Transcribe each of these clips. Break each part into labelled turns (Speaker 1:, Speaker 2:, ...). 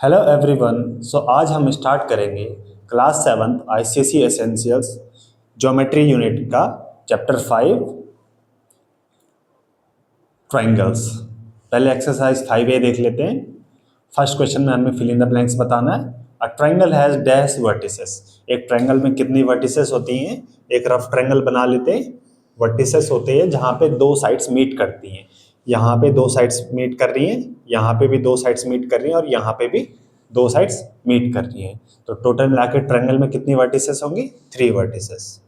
Speaker 1: Hello everyone. आज हम start करेंगे class 7 ICSE essentials geometry unit का चैप्टर 5 ट्रायंगल्स। पहले एक्सरसाइज 5A देख लेते हैं। फर्स्ट क्वेश्चन में हमें फिल इन द ब्लैंक्स बताना है। A triangle has dash vertices. एक ट्रायंगल में कितनी वर्टिसेस होती हैं? एक रफ ट्रायंगल बना लेते हैं। वर्टिसेस होते हैं जहाँ पे दो साइड्स मीट करती हैं। यहाँ पे दो साइड्स मीट कर रही हैं, यहाँ पे भी दो साइड्स मीट कर रही हैं और यहाँ पे भी दो साइड्स मीट कर रही हैं। तो टोटल मिला के ट्रायंगल में कितनी वर्टिसेस होंगी? 3 vertices.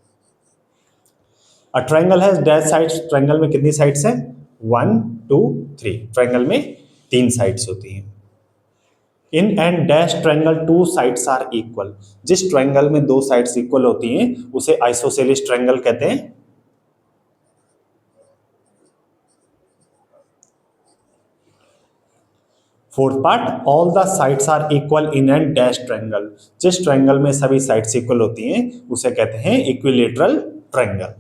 Speaker 1: A triangle has dash sides. Triangle में कितनी साइड्स हैं? 1 2 3। ट्रायंगल में 3 साइड्स होती हैं। In and dash triangle two sides are equal. जिस ट्रायंगल में दो साइड्स इक्वल होती हैं उसे आइसोसेलेस ट्रायंगल कहते हैं। Fourth part, all the sides are equal in and dash triangle. जिस ट्रायंगल में सभी साइड्स इक्वल होती हैं उसे कहते हैं equilateral triangle.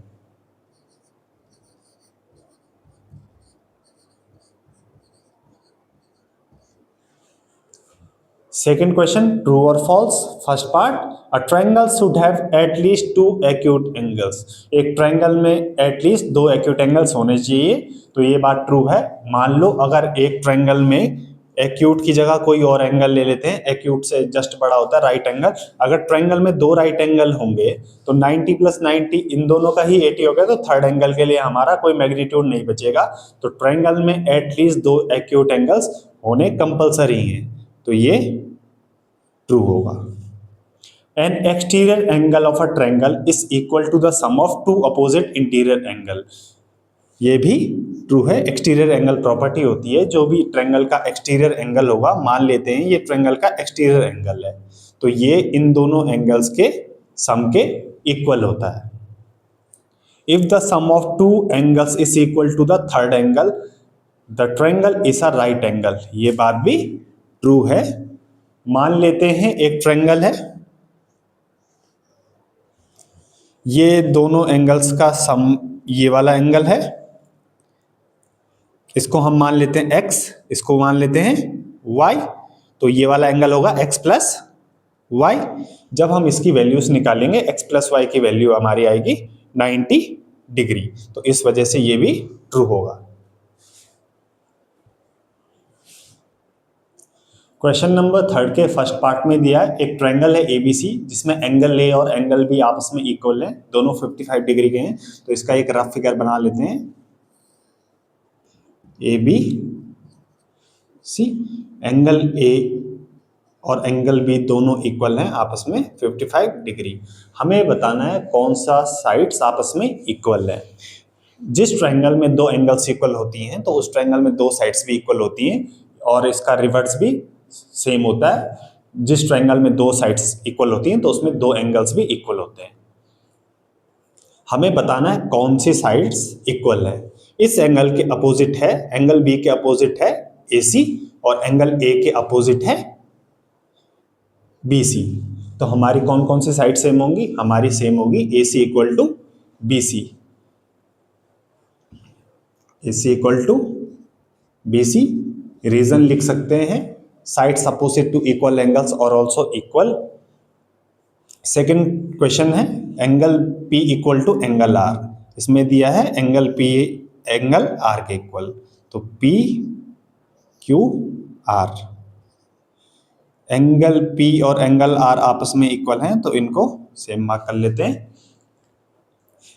Speaker 1: Second question, true और false. First part, a triangle should have at least 2 acute angles. एक ट्रायंगल में एट लीस्ट 2 एक्यूट एंगल्स होने चाहिए। तो ये बात ट्रू है। मान लो अगर एक ट्रायंगल में एक्यूट की जगह कोई और एंगल ले लेते हैं, एक्यूट से जस्ट बड़ा होता है राइट एंगल। अगर ट्रायंगल में 2 राइट एंगल होंगे तो 90 + 90 इन दोनों का ही 80 हो गया, तो थर्ड एंगल के लिए हमारा कोई मैग्नीट्यूड नहीं बचेगा। तो ट्रायंगल में एटलीस्ट 2 एक्यूट एंगल्स होने कंपलसरी हैं। तो ये ट्रू होगा। An exterior angle of a triangle is equal to the sum of 2 opposite interior angle. ये भी ट्रू है। एक्सटीरियर एंगल प्रॉपर्टी होती है, जो भी ट्रायंगल का एक्सटीरियर एंगल होगा, मान लेते हैं ये ट्रायंगल का एक्सटीरियर एंगल है, तो ये इन दोनों एंगल्स के सम के इक्वल होता है। If the sum of 2 angles is equal to the third angle, the triangle is a right angle. ये बात भी ट्रू है। मान लेते हैं एक ट्रायंगल है, ये दोनों एंगल्स का सम ये वाला एंगल है। इसको हम मान लेते हैं x, इसको मान लेते हैं y। तो ये वाला एंगल होगा x + y। जब हम इसकी वैल्यूज निकालेंगे, x + y की वैल्यू हमारी आएगी 90 डिग्री। तो इस वजह से ये भी ट्रू होगा। क्वेश्चन नंबर 3 के फर्स्ट पार्ट में दिया है, एक ट्रायंगल है ABC जिसमें एंगल A और एंगल B आपस में इक्वल हैं, दोनों 55 डिग्री के हैं। तो इसका एक रफ फिगर बना लेते हैं। ABC, एंगल A और एंगल B दोनों इक्वल हैं आपस में 55 डिग्री। हमें बताना है कौन सा साइड्स आपस में इक्वल है। जिस ट्रायंगल में दो एंगल्स इक्वल होती हैं तो उस ट्रायंगल में दो साइड्स भी इक्वल होती हैं और इसका रिवर्स भी सेम होता है। जिस ट्रायंगल में दो साइड्स इक्वल होती हैं तो उसमें दो एंगल्स भी इक्वल होते हैं। हमें बताना है कौन सी साइड्स इक्वल है। इस एंगल के अपोजिट है, एंगल बी के अपोजिट है AC और एंगल A के अपोजिट है BC। तो हमारी कौन कौन सी साइड सेम होंगी? हमारी सेम होगी AC = BC। AC = BC। Reason लिख सकते हैं, sides opposite to equal angles और ऑल्सो इक्वल। सेकेंड क्वेश्चन है, एंगल P = एंगल R। इसमें दिया है एंगल P एंगल R के इक्वल। तो P Q R, angle P और एंगल R आपस में इक्वल हैं तो इनको सेम मार्क कर लेते हैं।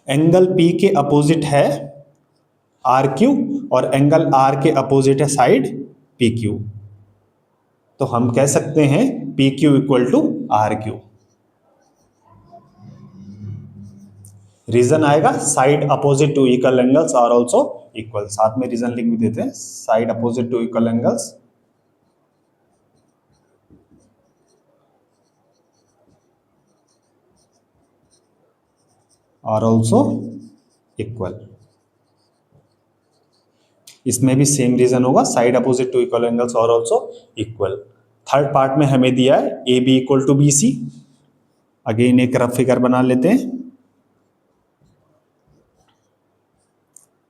Speaker 1: एंगल P के अपोजिट है RQ और एंगल R के अपोजिट है साइड PQ। तो हम कह सकते हैं PQ = RQ। रीजन आएगा side opposite to equal angles are also equal. साथ में रीजन लिख भी देते हैं, side opposite to equal angles are also equal. इसमें भी सेम रीजन होगा, side opposite to equal angles are also equal. Third part में हमें दिया है AB = BC। अगेन एक रफ फिगर बना लेते हैं।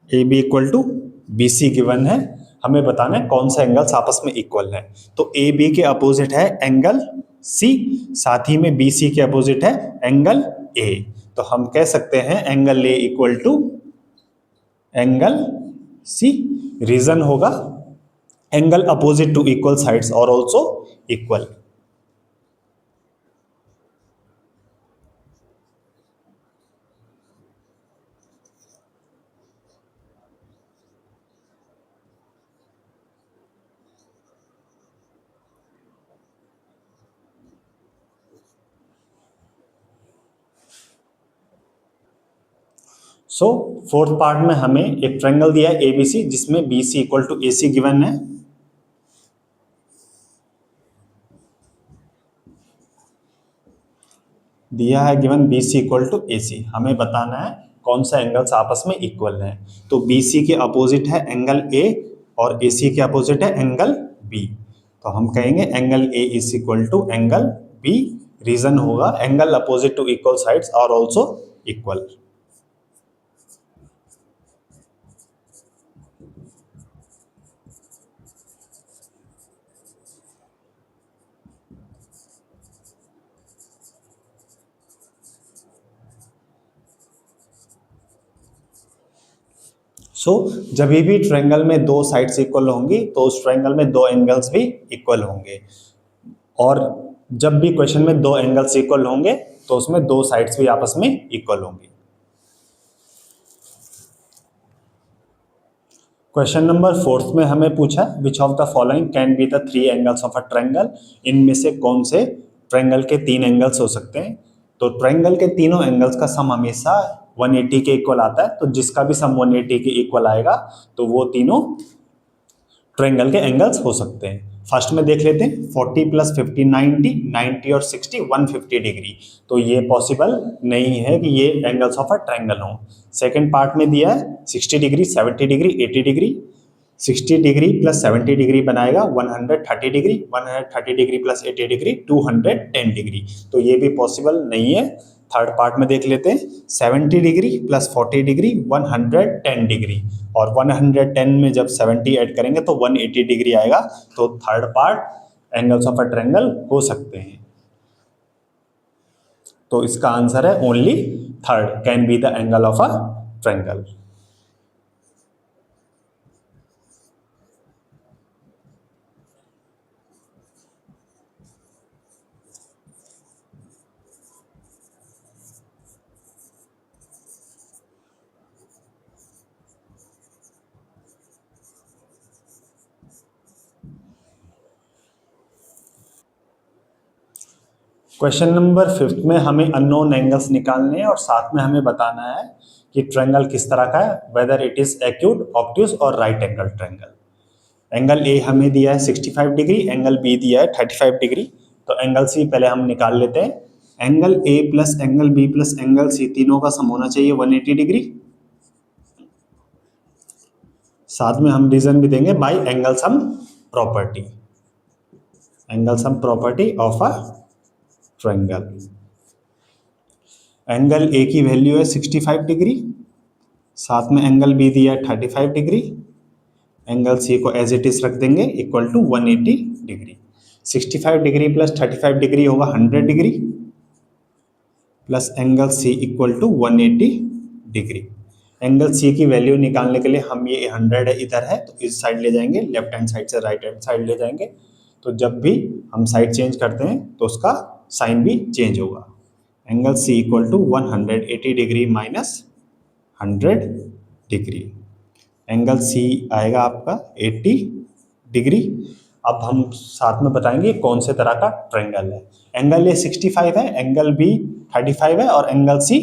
Speaker 1: AB = BC गिवन है। हमें बताना है कौन सा एंगल्स आपस में इक्वल है। तो ए बी के अपोजिट है एंगल सी, साथ ही में बी सी के अपोजिट है एंगल ए। तो हम कह सकते हैं angle A equal to angle C. Reason होगा angle opposite to equal sides और also equal. So fourth part में हमें एक ट्रायंगल दिया है एबीसी जिसमें BC equal to AC given है। दिया है given BC equal to AC। हमें बताना है कौन सा एंगल्स आपस में इक्वल है। तो BC के अपोजिट है एंगल A और AC के अपोजिट है एंगल B। तो हम कहेंगे angle A is equal to angle B। Reason होगा angle opposite to equal sides are also equal. So जब भी ट्रायंगल में दो साइड्स इक्वल होंगी तो उस ट्रायंगल में दो एंगल्स भी इक्वल होंगे, और जब भी क्वेश्चन में दो एंगल्स इक्वल होंगे तो उसमें दो साइड्स भी आपस में इक्वल होंगी। क्वेश्चन नंबर फोर्थ में हमें पूछा which of the following can be the three angles of a triangle. इनमें से कौन से ट्रायंगल के तीन एंगल्स हो सकते हैं। तो ट्रायंगल के तीनों एंगल्स का सम हमेशा 180 के इक्वल आता है, तो जिसका भी सम 180 के इक्वल आएगा तो वो तीनों ट्रायंगल के एंगल्स हो सकते हैं। फर्स्ट में देख लेते हैं 40 प्लस 50 90, 90 और 60 150 डिग्री। तो ये पॉसिबल नहीं है कि ये एंगल्स ऑफ अ ट्रायंगल हो। सेकंड पार्ट में दिया है 60 degree 70 degree 80 degree. 60 degree plus 70 degree बनाएगा 130 degree, 130 degree plus 80 degree 210 degree. तो ये भी पॉसिबल नहीं है। थर्ड पार्ट में देख लेते हैं 70 डिग्री प्लस 40 डिग्री 110 डिग्री, और 110 में जब 70 ऐड करेंगे तो 180 डिग्री आएगा। तो third part angles of a triangle हो सकते हैं। तो इसका आंसर है only third can be the angle of a triangle. Question number fifth में हमें अननोन एंगल्स निकालने हैं और साथ में हमें बताना है कि ट्रायंगल किस तरह का है, whether it is acute, obtuse और right angle triangle. Angle A हमें दिया है 65 डिग्री, एंगल बी दिया है 35 डिग्री। तो एंगल सी पहले हम निकाल लेते हैं। Angle A plus angle B plus angle C तीनों का सम होना चाहिए 180 डिग्री। साथ में हम रीजन भी देंगे bye angle sum property, angle sum property of a triangle. Angle A की वैल्यू है 65 डिग्री, साथ में एंगल बी दिया है 35 डिग्री। एंगल सी को एज इट इज रख देंगे equal to 180 degree. 65 degree plus 35 degree होगा 100 degree, plus angle C equal to 180 degree. Angle C की वैल्यू निकालने के लिए हम ये 100 है इधर है तो इस साइड ले जाएंगे, लेफ्ट हैंड साइड से राइट हैंड साइड ले जाएंगे। तो जब भी हम साइड चेंज करते हैं तो उसका साइन भी चेंज होगा। Angle C equal to 180 degree minus 100 degree. Angle C आएगा आपका 80 डिग्री। अब हम साथ में बताएंगे कौन से तरह का ट्रायंगल है। एंगल ए 65 है, एंगल बी 35 है और एंगल सी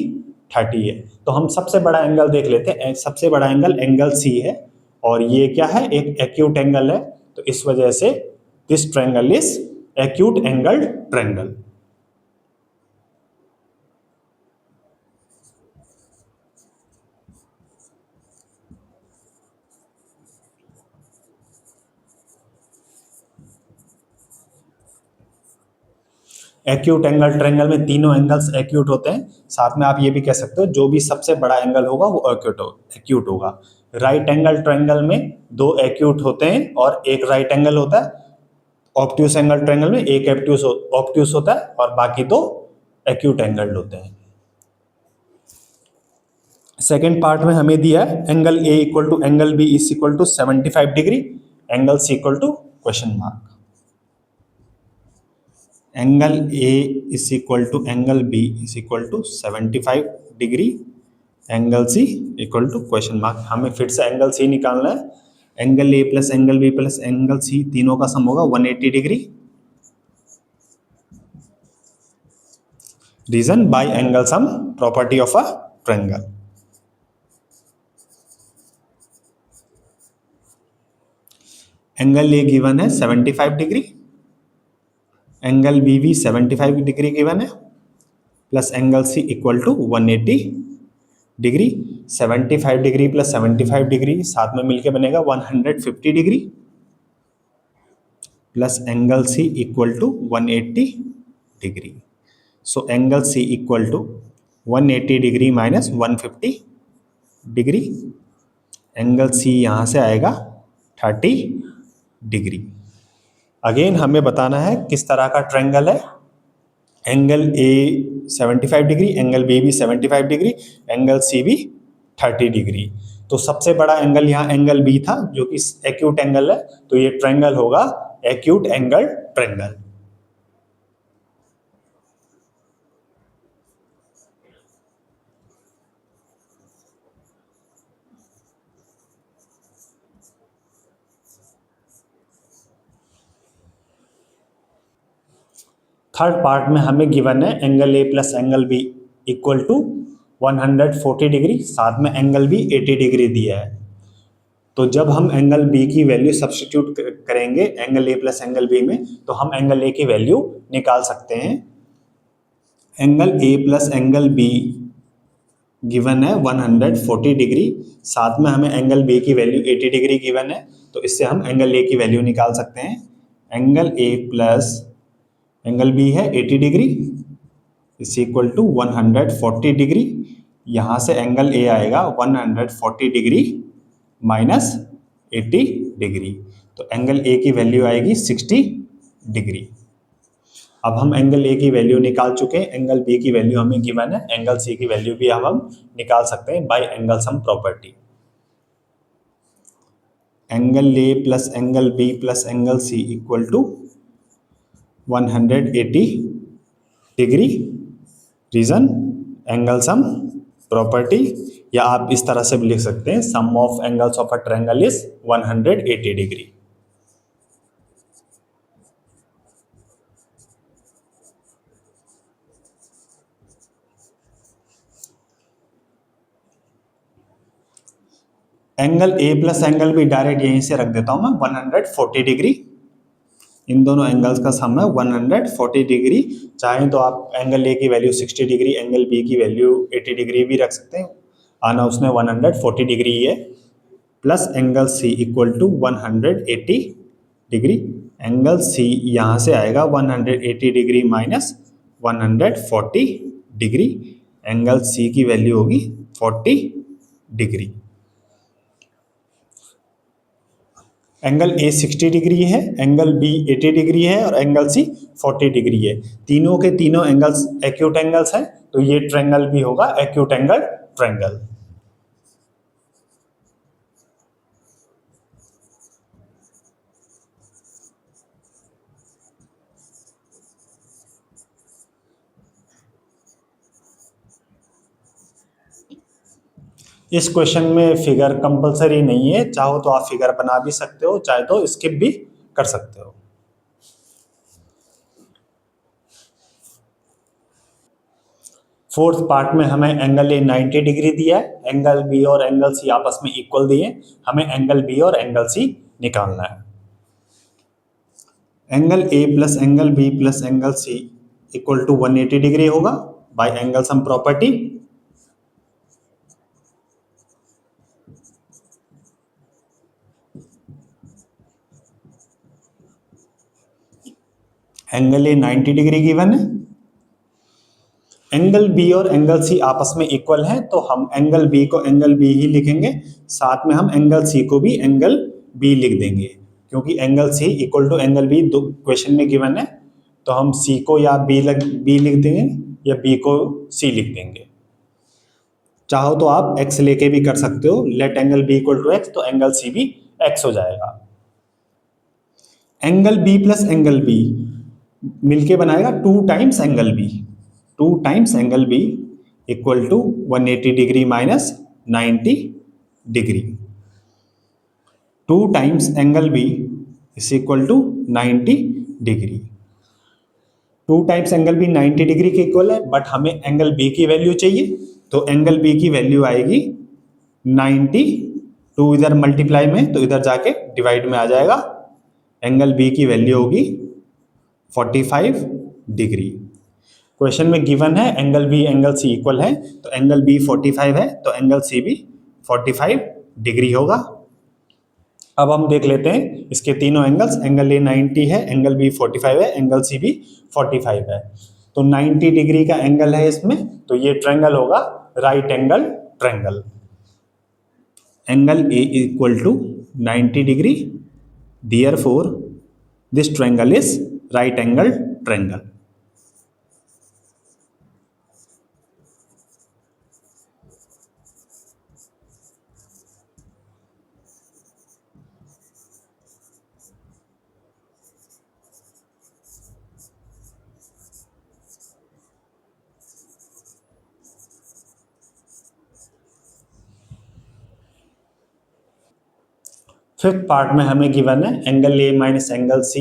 Speaker 1: 30 है। तो हम सबसे बड़ा एंगल देख लेते हैं। सबसे बड़ा एंगल सी है और ये क्या है, एक एक्यूट एंगल है। तो इस वजह से this triangle is acute angle triangle. Acute angle triangle में तीनों एंगल्स एक्यूट होते हैं। साथ में आप ये भी कह सकते हो जो भी सबसे बड़ा एंगल होगा वो एक्यूट होगा। राइट एंगल ट्रायंगल में दो एक्यूट होते हैं और एक राइट एंगल होता है, ऑब्ट्यूस एंगल ट्रायंगल में एक ऑब्ट्यूस होता है और बाकी दो एक्यूट एंगल होते हैं। सेकेंड पार्ट में हमें दिया है angle A equal to angle B is equal to 75 degree, angle C equal to question mark. Angle A is equal to angle B is equal to 75 degree, angle C equal to question mark. हमें फिर से angle C निकालना है। Angle A plus angle B plus angle C तीनों का sum होगा 180 degree. Reason by angle sum property of a triangle. Angle A given है 75 degree, angle B भी 75 डिग्री गिवन है, plus angle C equal to 180 degree. 75 degree plus 75 degree साथ में मिलके बनेगा 150 degree, plus angle C equal to 180 degree. So angle C equal to 180 degree minus 150 degree. Angle C यहाँ से आएगा 30 degree. Again हमें बताना है किस तरह का ट्रायंगल है। Angle A 75 degree, angle B भी 75 डिग्री, एंगल सी भी 30 डिग्री। तो सबसे बड़ा एंगल यहाँ एंगल बी था जो कि एक्यूट एंगल है, तो ये ट्रायंगल होगा acute angle triangle. Third part में हमें गिवन है angle A plus angle B equal to 140 degree, साथ में एंगल बी 80 डिग्री दिया है। तो जब हम एंगल बी की वैल्यू सब्स्टिट्यूट करेंगे angle A plus angle B में, तो हम एंगल ए की वैल्यू निकाल सकते हैं। Angle A plus angle B given है 140 डिग्री, साथ में हमें एंगल बी की वैल्यू 80 डिग्री गिवन है, तो इससे हम एंगल ए की वैल्यू निकाल सकते हैं। Angle A plus angle B है 80 degree is equal to 140 degree. यहाँ से एंगल ए आएगा 140 डिग्री माइनस 80 डिग्री, तो एंगल ए की वैल्यू आएगी 60 डिग्री। अब हम एंगल ए की वैल्यू निकाल चुके हैं, एंगल बी की वैल्यू हमें गिवन है, एंगल सी की वैल्यू भी अब हम निकाल सकते हैं by angle sum property. Angle A plus angle B plus angle C equal to 180 degree. Reason angle sum property, या आप इस तरह से भी लिख सकते हैं sum of angles of a triangle is 180 degree. Angle A plus angle B direct यहीं से रख देता हूं मैं 140 डिग्री। इन दोनों एंगल्स का सम है 140 डिग्री। चाहें तो आप एंगल ए की वैल्यू 60 डिग्री, एंगल बी की वैल्यू 80 डिग्री भी रख सकते हैं, आना उसमें 140 डिग्री ही है। Plus angle C equal to 180 degree. Angle C यहाँ से आएगा 180 degree minus 140 degree. Angle C की वैल्यू होगी 40 डिग्री। एंगल ए 60 डिग्री है, एंगल बी 80 डिग्री है और एंगल सी 40 डिग्री है। तीनों के तीनों एंगल्स एक्यूट एंगल्स हैं, तो ये ट्रायंगल भी होगा एक्यूट एंगल ट्रायंगल। इस क्वेश्चन में फिगर कंपलसरी नहीं है, चाहो तो आप फिगर बना भी सकते हो, चाहे तो स्किप भी कर सकते हो। फोर्थ पार्ट में हमें एंगल ए 90 डिग्री दिया है, एंगल बी और एंगल सी आपस में इक्वल दिए, हमें एंगल बी और एंगल सी निकालना है। Angle A plus angle B plus angle C equal to 180 degree होगा by angle sum property. Angle A 90 degree given है, एंगल बी और एंगल सी आपस में इक्वल हैं, तो हम एंगल बी को एंगल बी ही लिखेंगे, साथ में हम एंगल सी को भी एंगल बी लिख देंगे, क्योंकि angle C equal to angle B दो क्वेश्चन में गिवन है, तो हम सी को या बी लिख देंगे या बी को सी लिख देंगे। चाहो तो आप एक्स लेके भी कर सकते हो, let angle B equal to X, तो एंगल सी भी एक्स हो जाएगा। Angle B plus angle B मिलके बनाएगा 2 times angle B, 2 times angle B equal to 180 degree minus 90 degree. 2 times angle B is equal to 90 degree. 2 times angle B 90 degree के equal है, but हमें angle B की value चाहिए, तो angle B की value आएगी 90, 2 इधर मल्टीप्लाई में तो इधर जाके डिवाइड में आ जाएगा, एंगल बी की वैल्यू होगी 45 डिग्री। क्वेश्चन में गिवन है angle B angle C equal है, तो एंगल बी 45 है तो एंगल सी भी 45 डिग्री होगा। अब हम देख लेते हैं इसके तीनों एंगल्स, एंगल ए 90 है, एंगल बी 45 है, एंगल सी भी 45 है, तो 90 डिग्री का एंगल है इसमें, तो ये ट्रायंगल होगा right angle triangle. Angle A equal to 90 degree, therefore this triangle is right angle triangle। Fifth part में हमें गिवन है angle A minus angle C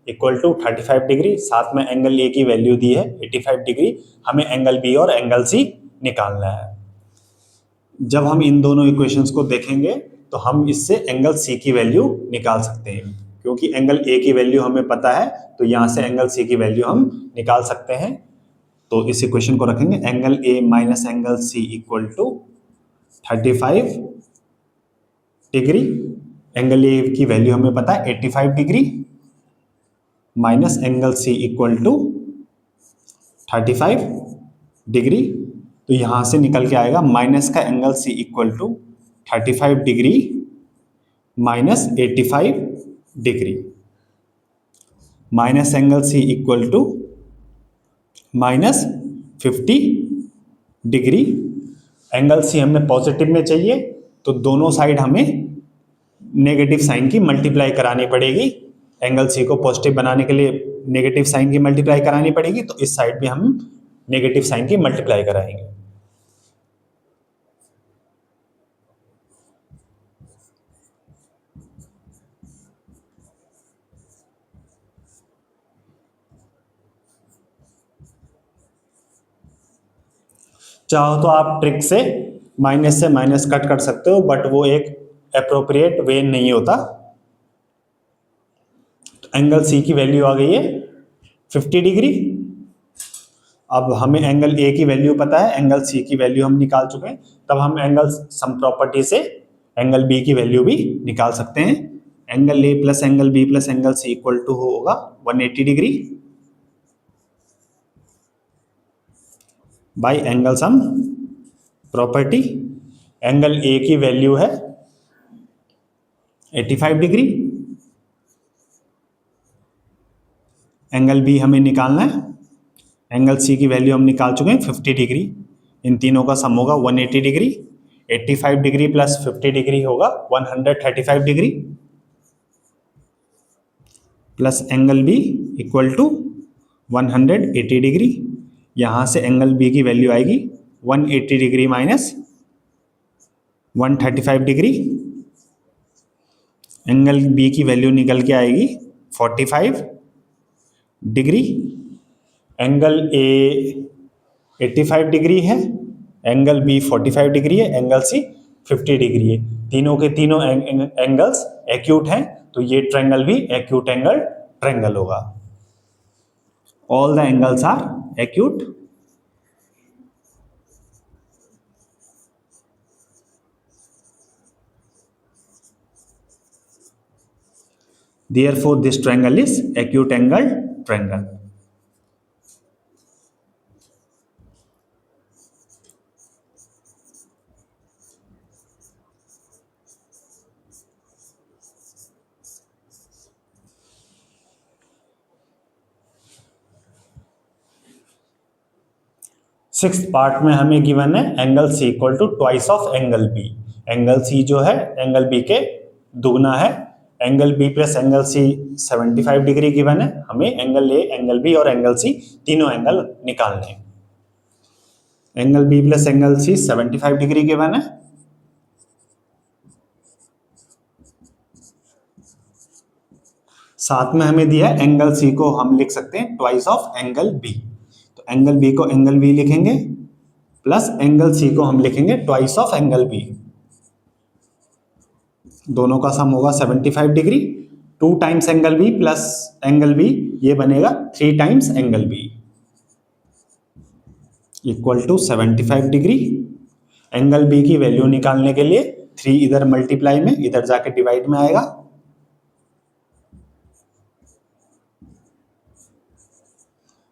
Speaker 1: equal to 35 degree, साथ में एंगल ए की वैल्यू दी है 85 डिग्री, हमें angle B और angle C निकालना है। जब हम इन दोनों इक्वेशंस को देखेंगे तो हम इससे एंगल सी की वैल्यू निकाल सकते हैं, क्योंकि एंगल ए की वैल्यू हमें पता है, तो यहाँ से एंगल सी की वैल्यू हम निकाल सकते हैं। तो इस इक्वेशन को रखेंगे angle A minus angle C equal to 35 degree, angle A की वैल्यू हमें पता है 85 degree, minus angle C equal to 35 degree, तो यहां से निकल के आएगा माइनस का angle C equal to 35 degree minus 85 degree, minus angle C equal to minus 50 degree. Angle C हमें पॉजिटिव में चाहिए, तो दोनों साइड हमें नेगेटिव साइन की मल्टीप्लाई करानी पड़ेगी, एंगल सी को पॉजिटिव बनाने के लिए नेगेटिव साइन की मल्टीप्लाई करानी पड़ेगी, तो इस साइड भी हम नेगेटिव साइन की मल्टीप्लाई कराएंगे। चाहो तो आप ट्रिक से माइनस कट कर सकते हो, बट वो एक एप्रोप्रिएट वे नहीं होता। तो एंगल सी की वैल्यू आ गई है 50 डिग्री। अब हमें एंगल ए की वैल्यू पता है, एंगल सी की वैल्यू हम निकाल चुके हैं, तब हम एंगल सम प्रॉपर्टी से एंगल बी की वैल्यू भी निकाल सकते हैं। Angle A plus angle B plus angle C equal to होगा 180 degree by angle sum property. Angle A की वैल्यू है 85 डिग्री, एंगल बी हमें निकालना है, एंगल सी की वैल्यू हम निकाल चुके हैं 50 डिग्री, इन तीनों का सम होगा 180 डिग्री, 85 डिग्री प्लस 50 डिग्री होगा 135 degree, plus angle B equal to 180 degree. यहाँ से एंगल बी की वैल्यू आएगी 180 degree minus 135 degree, angle B की वैल्यू निकल के आएगी 45 डिग्री। एंगल ए 85 डिग्री है, एंगल बी 45 डिग्री है, एंगल सी 50 डिग्री है, तीनों के तीनों एंगल्स एक्यूट हैं, तो ये ट्रायंगल भी एक्यूट एंगल ट्रायंगल होगा। All the angles are acute. Therefore this triangle is acute angle triangle। Six part में हमें गिवन है angle C equal to twice of angle B. Angle C जो है एंगल बी के दुगना है। Angle B plus angle C 75 degree given है। हमें एंगल ए, एंगल बी और एंगल सी तीनों एंगल निकालने हैं। Angle B plus angle C 75 degree given है। साथ में हमें दिया है एंगल सी को हम लिख सकते हैं ट्वाइस ऑफ एंगल बी। तो एंगल बी को एंगल बी लिखेंगे प्लस एंगल सी को हम लिखेंगे ट्वाइस ऑफ एंगल बी। दोनों का सम होगा 75 degree. 2 times angle B plus angle B, ये बनेगा 3 times angle B equal to 75 degree. Angle B की वैल्यू निकालने के लिए 3 इधर मल्टीप्लाई में, इधर जाके डिवाइड में आएगा।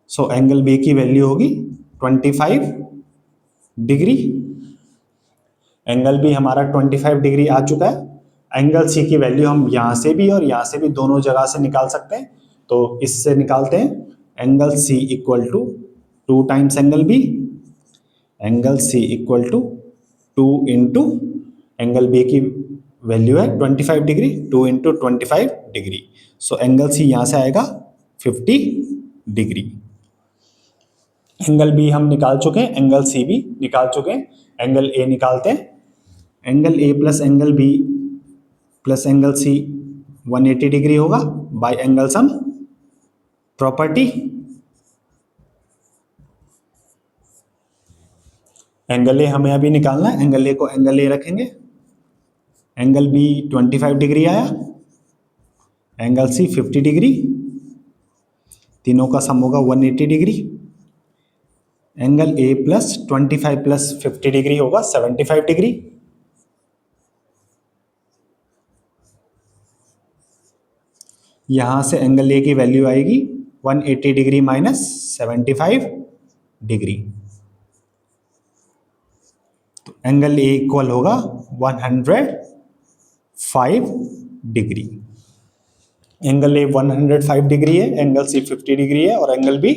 Speaker 1: सो एंगल बी की वैल्यू होगी 25 डिग्री। एंगल बी हमारा 25 डिग्री आ चुका है। एंगल सी की वैल्यू हम यहां से भी और यहां से भी दोनों जगह से निकाल सकते हैं। तो इससे निकालते हैं angle C equal to 2 times angle B. Angle C equal to 2 into angle B की वैल्यू है 25 degree, 2 into 25 degree. So angle C यहां से आएगा 50 डिग्री। एंगल बी हम निकाल चुके हैं, एंगल सी भी निकाल चुके हैं। एंगल ए निकालते हैं। Angle A plus angle B plus angle C 180 degree होगा by angle sum property. Angle A हमें अभी निकालना है। एंगल ए को एंगल ए रखेंगे। एंगल बी 25 डिग्री आया, एंगल सी 50 डिग्री, तीनों का सम होगा 180 degree. Angle A plus 25 plus 50 degree होगा 75 डिग्री। यहां से एंगल ए की वैल्यू आएगी 180 डिग्री माइनस 75 डिग्री। तो एंगल ए इक्वल होगा 105 डिग्री। एंगल ए 105 डिग्री है, एंगल सी 50 डिग्री है और एंगल बी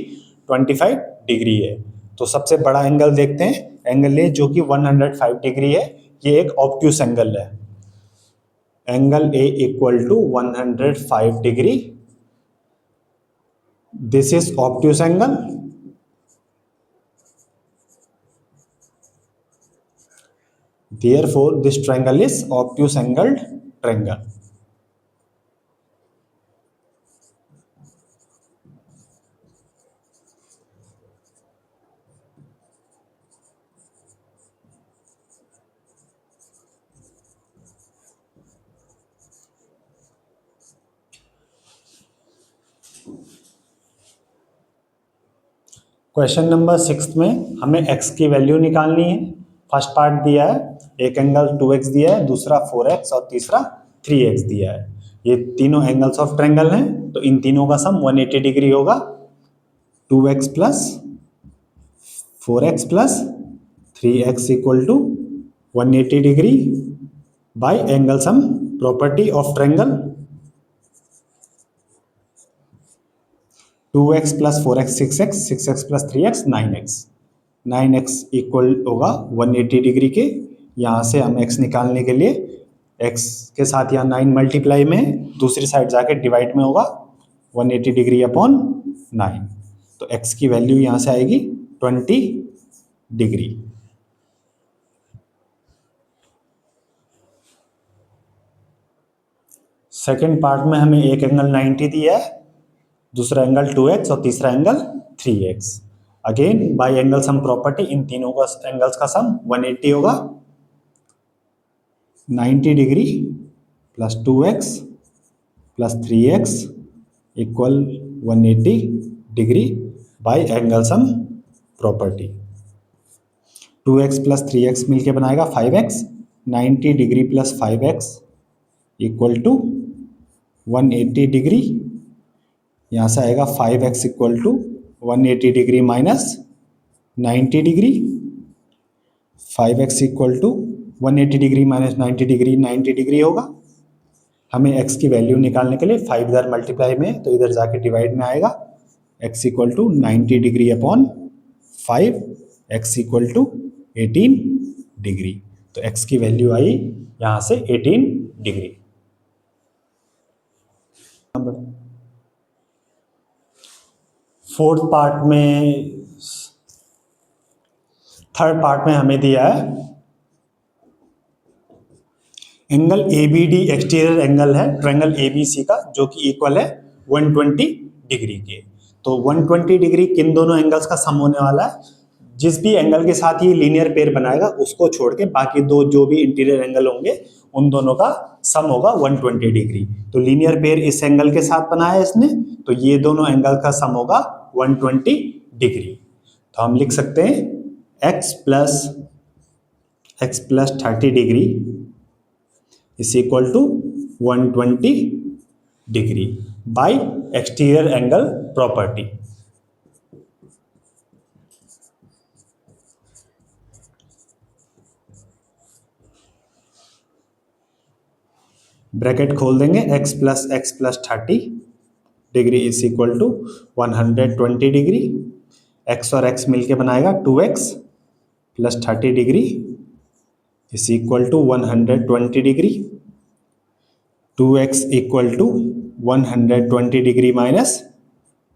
Speaker 1: 25 डिग्री है। तो सबसे बड़ा एंगल देखते हैं, एंगल ए जो कि 105 डिग्री है, ये एक ऑब्ट्यूस एंगल है। Angle A equal to 105 degree. This is obtuse angle. Therefore, this triangle is obtuse angled triangle. Question number 6 में हमें x की वैल्यू निकालनी है। फर्स्ट पार्ट दिया है, एक एंगल 2x दिया है, दूसरा 4x और तीसरा 3x दिया है। ये तीनों एंगल्स ऑफ ट्रायंगल हैं, तो इन तीनों का सम 180 डिग्री होगा। 2x plus 4x plus 3x equal to 180 degree by angle sum property of triangle. 2x plus 4x 6x, 6x plus 3x 9x। 9x equal होगा 180 डिग्री के। यहाँ से हम x निकालने के लिए x के साथ यहाँ 9 मल्टीप्लाई में, दूसरी साइड जाके डिवाइड में होगा 180 डिग्री अपॉन 9। तो x की वैल्यू यहाँ से आएगी 20 डिग्री। सेकेंड पार्ट में हमें एक एंगल 90 दिया है, दूसरा एंगल 2x और तीसरा angle 3x। Again by angle sum property इन तीनों का एंगल्स का सम 180 होगा। 90 degree plus 2x plus 3x equal 180 degree by angle sum property. 2x plus 3x मिलके बनाएगा 5x। 90 degree plus 5x equal to 180 degree. यहाँ से आएगा 5x equal to 180 degree minus 90 degree. 5x equal to 180 degree minus 90 degree 90 degree होगा। हमें x की value निकालने के लिए 5 इधर मल्टीप्लाई में, तो इधर जाके डिवाइड में आएगा। x equal to 90 degree upon 5 x equal to 18 degree. तो x की वैल्यू आई यहाँ से 18 डिग्री। फोर्थ पार्ट में, थर्ड पार्ट में हमें दिया है एंगल ABD एक्सटीरियर एंगल है ट्रायंगल ABC का, जो कि इक्वल है 120 डिग्री के। तो 120 डिग्री किन दोनों एंगल्स का सम होने वाला है? जिस भी एंगल के साथ ये लीनियर पेयर बनाएगा उसको छोड़ के बाकी दो जो भी इंटीरियर एंगल होंगे उन दोनों का सम होगा 120 डिग्री। तो लीनियर पेयर इस एंगल के साथ बनाया है इसने, तो ये दोनों एंगल का सम होगा 120 डिग्री। तो हम लिख सकते हैं x plus 30 degree is equal to 120 degree by exterior angle property. Bracket खोल देंगे, x plus 30 degree is equal to 120 degree. x और x मिलके बनाएगा 2x plus 30 degree is equal to 120 degree. 2x equal to 120 degree minus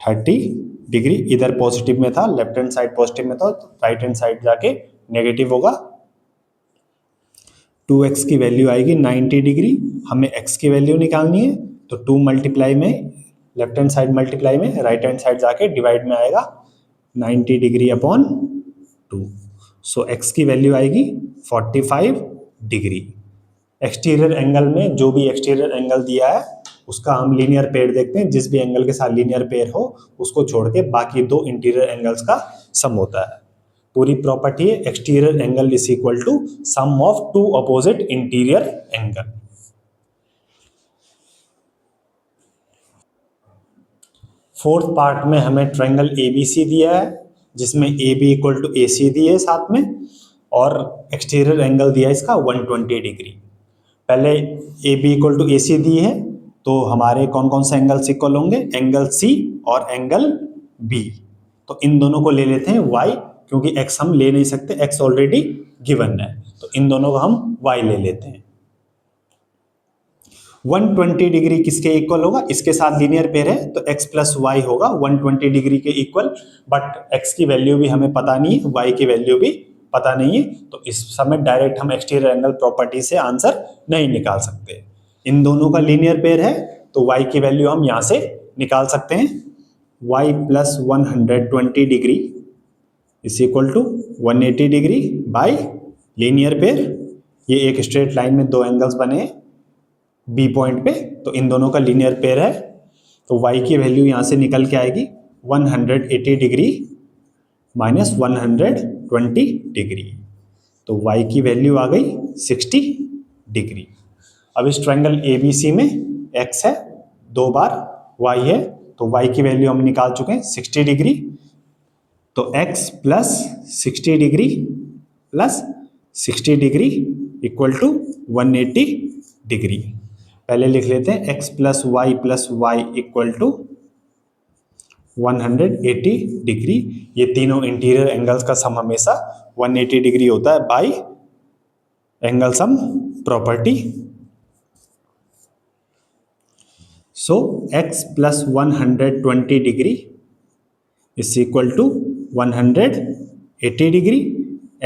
Speaker 1: 30 degree. इधर positive में था, left hand side positive में था, तो राइट हैंड साइड जाके नेगेटिव होगा। 2x की वैल्यू आएगी 90 डिग्री। हमें x की वैल्यू निकालनी है, तो 2 मल्टीप्लाई में लेफ्ट हैंड साइड मल्टीप्लाई में राइट हैंड साइड जाके डिवाइड में आएगा 90 डिग्री अपॉन 2। सो x की वैल्यू आएगी 45 डिग्री। एक्सटीरियर एंगल में जो भी एक्सटीरियर एंगल दिया है उसका हम लीनियर पेयर देखते हैं। जिस भी एंगल के साथ लीनियर पेयर हो उसको छोड़ के बाकी दो इंटीरियर एंगल्स का सम होता है। पूरी प्रॉपर्टी है exterior angle is equal to sum of two opposite interior angle. Fourth part में हमें ट्रायंगल ABC दिया है जिसमें AB इक्वल टू AC दिए साथ में, और एक्सटीरियर एंगल दिया है इसका 120 डिग्री। पहले AB इक्वल टू AC दी है, तो हमारे कौन कौन से एंगल्स इक्वल होंगे? एंगल C और एंगल B। तो इन दोनों को ले लेते हैं Y, क्योंकि X हम ले नहीं सकते, X ऑलरेडी गिवन है, तो इन दोनों को हम Y ले लेते हैं। 120 डिग्री किसके इक्वल होगा? इसके साथ लीनियर पेयर है तो x प्लस वाई होगा 120 डिग्री के इक्वल। बट x की वैल्यू भी हमें पता नहीं है, y की वैल्यू भी पता नहीं है, तो इस समय डायरेक्ट हम एक्सटीरियर एंगल प्रॉपर्टी से आंसर नहीं निकाल सकते। इन दोनों का लीनियर पेयर है तो y की वैल्यू हम यहां से निकाल सकते हैं। y plus 120 degree is equal to 180 degree by linear pair. ये एक स्ट्रेट लाइन में दो एंगल्स बने B पॉइंट पे, तो इन दोनों का लीनियर पेयर है, तो y की वैल्यू यहां से निकल के आएगी 180 डिग्री माइनस 120 डिग्री, तो y की वैल्यू आ गई 60 डिग्री। अब इस ट्रायंगल ABC में x है, दो बार y है, तो y की वैल्यू हम निकाल चुके हैं 60 डिग्री। तो x plus 60 degree plus 60 degree equal to 180 degree. पहले लिख लेते हैं x plus Y equal to 180 degree. ये तीनों इंटीरियर एंगल्स का सम हमेशा 180 डिग्री होता है by angle sum property. So x plus 120 degree is equal to 180 degree.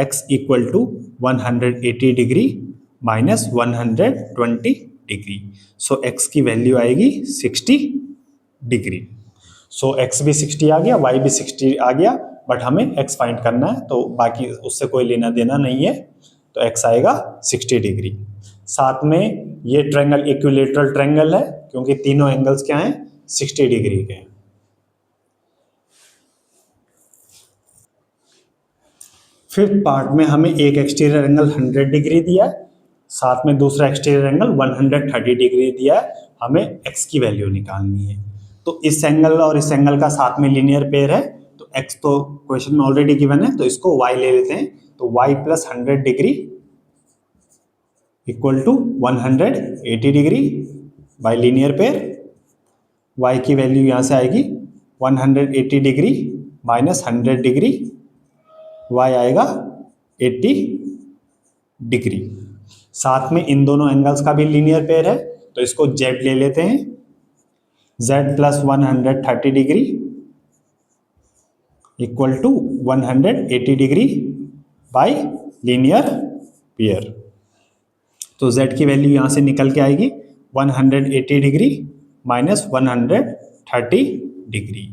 Speaker 1: x equal to 180 degree minus 120 degree. So x की वैल्यू आएगी 60 डिग्री। सो x भी 60 आ गया, y भी 60 आ गया, बट हमें x फाइंड करना है, तो बाकी उससे कोई लेना देना नहीं है, तो x आएगा 60 डिग्री। साथ में ये ट्रायंगल इक्विलैटरल ट्रायंगल है क्योंकि तीनों एंगल्स क्या हैं? 60 डिग्री के हैं। फिफ्थ पार्ट में हमें एक एक्सटीरियर एंगल 100 डिग्री दिया है, साथ में दूसरा एक्सटीरियर एंगल 130 डिग्री दिया है। हमें x की वैल्यू निकालनी है, तो इस एंगल और इस एंगल का साथ में लीनियर पेयर है, तो x तो क्वेश्चन में ऑलरेडी गिवन है, तो इसको y ले लेते हैं। तो y plus 100 degree equal to 180 degree by linear pair. y की वैल्यू यहां से आएगी 180 डिग्री माइनस 100 डिग्री y आएगा 80 डिग्री। साथ में इन दोनों एंगल्स का भी लीनियर पेयर है, तो इसको z ले लेते हैं, z plus 130 degree equal to 180 degree by linear pair. तो z की वैल्यू यहाँ से निकल के आएगी 180 डिग्री माइनस 130 डिग्री,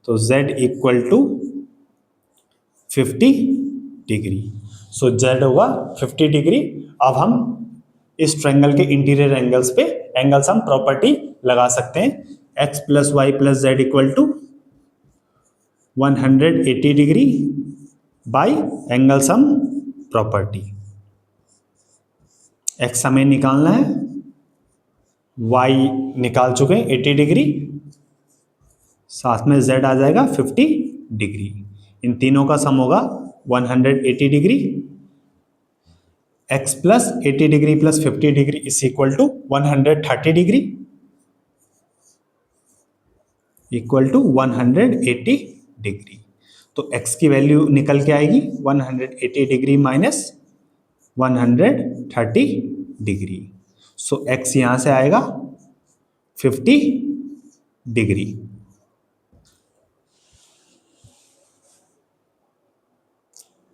Speaker 1: तो z equal to 50 degree. So z होगा 50 डिग्री। अब हम इस ट्रायंगल के इंटीरियर एंगल्स पे एंगल सम प्रॉपर्टी लगा सकते हैं, x plus y plus z equal to 180 degree by angle sum property. x हमें निकालना है, y निकाल चुके हैं 80 डिग्री, साथ में z आ जाएगा 50 डिग्री। इन तीनों का सम होगा 180 degree, x plus 80 degree plus 50 degree is equal to 130 degree equal to 180 degree. तो x की वैल्यू निकल के आएगी 180 degree minus 130 degree. So x यहां से आएगा 50 डिग्री।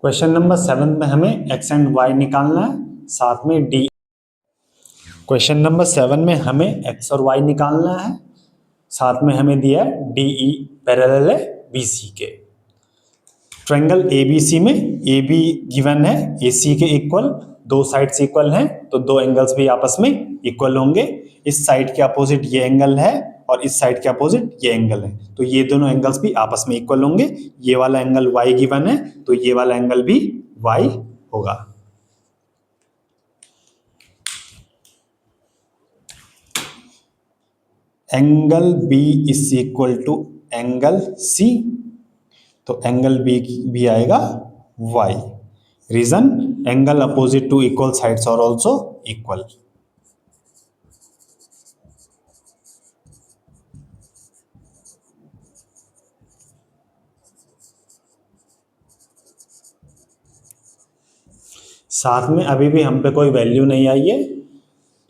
Speaker 1: क्वेश्चन नंबर 7 में हमें x एंड y निकालना है, साथ में d। क्वेश्चन नंबर 7 में हमें x और y निकालना है, साथ में हमें दिया है DE पैरेलल है BC के। ट्रायंगल ABC में AB गिवन है AC के इक्वल, दो साइड्स इक्वल हैं तो दो एंगल्स भी आपस में इक्वल होंगे। इस साइड के अपोजिट ये एंगल है और इस साइड के अपोजिट ये एंगल है, तो ये दोनों एंगल्स भी आपस में इक्वल होंगे। ये वाला एंगल y गिवन है तो ये वाला एंगल भी y होगा। Angle B is equal to angle C, तो एंगल B भी आएगा y। Reason angle opposite to equal sides are also equal. साथ में अभी भी हम पे कोई वैल्यू नहीं आई है,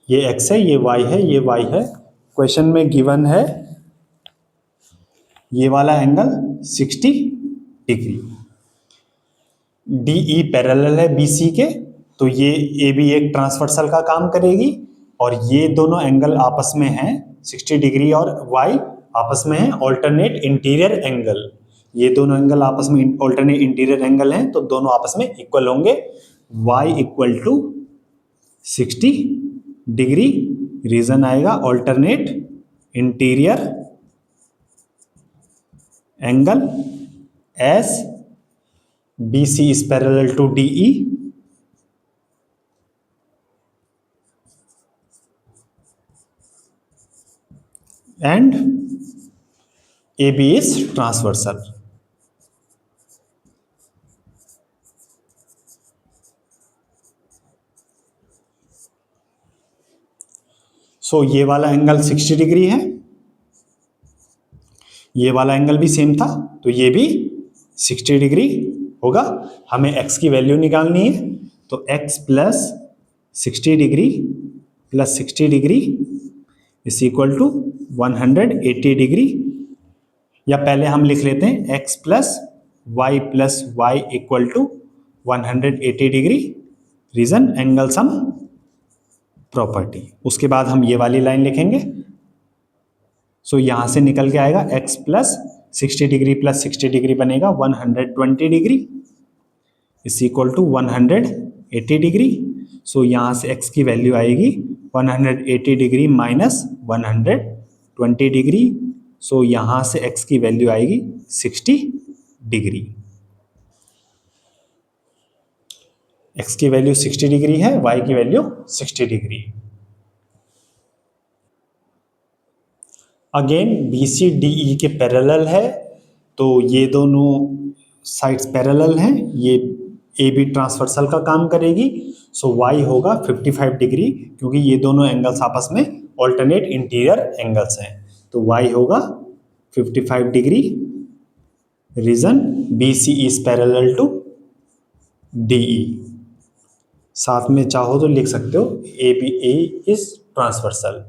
Speaker 1: ये x है, ये y है, ये y है। क्वेश्चन में गिवन है ये वाला एंगल 60 डिग्री। DE पैरेलल है BC के, तो ये AB एक ट्रांसवर्सल का काम करेगी और ये दोनों एंगल आपस में हैं 60 डिग्री और y आपस में है ऑल्टरनेट इंटीरियर एंगल। ये दोनों एंगल आपस में ऑल्टरनेट इंटीरियर एंगल हैं तो दोनों आपस में इक्वल होंगे। y equal to 60 degree, reason आएगा alternate interior angle as BC is parallel to DE and AB is transversal। सो ये वाला एंगल 60 डिग्री है, ये वाला एंगल भी सेम था तो ये भी 60 डिग्री होगा। हमें x की वैल्यू निकालनी है, तो x plus 60 degree plus 60 degree is equal to 180 degree, या पहले हम लिख लेते हैं x plus Y equal to 180 degree, reason angle sum property. उसके बाद हम ये वाली लाइन लिखेंगे, सो यहां से निकल के आएगा x plus 60 degree plus 60 degree बनेगा 120 degree is equal to 180 degree. So यहां से x की वैल्यू आएगी 180 डिग्री माइनस 120 डिग्री, सो यहां से x की वैल्यू आएगी 60 डिग्री। x की वैल्यू 60 डिग्री है, y की value 60 degree. Again BC DE के पैरेलल है तो ये दोनों साइड्स पैरेलल हैं, ये AB ट्रांसवर्सल का काम करेगी। सो y होगा 55 डिग्री, क्योंकि ये दोनों एंगल्स आपस में ऑल्टरनेट इंटीरियर एंगल्स हैं, तो y होगा 55 degree. Reason BC is parallel to DE। साथ में चाहो तो लिख सकते हो ABA इज ट्रांसवर्सल।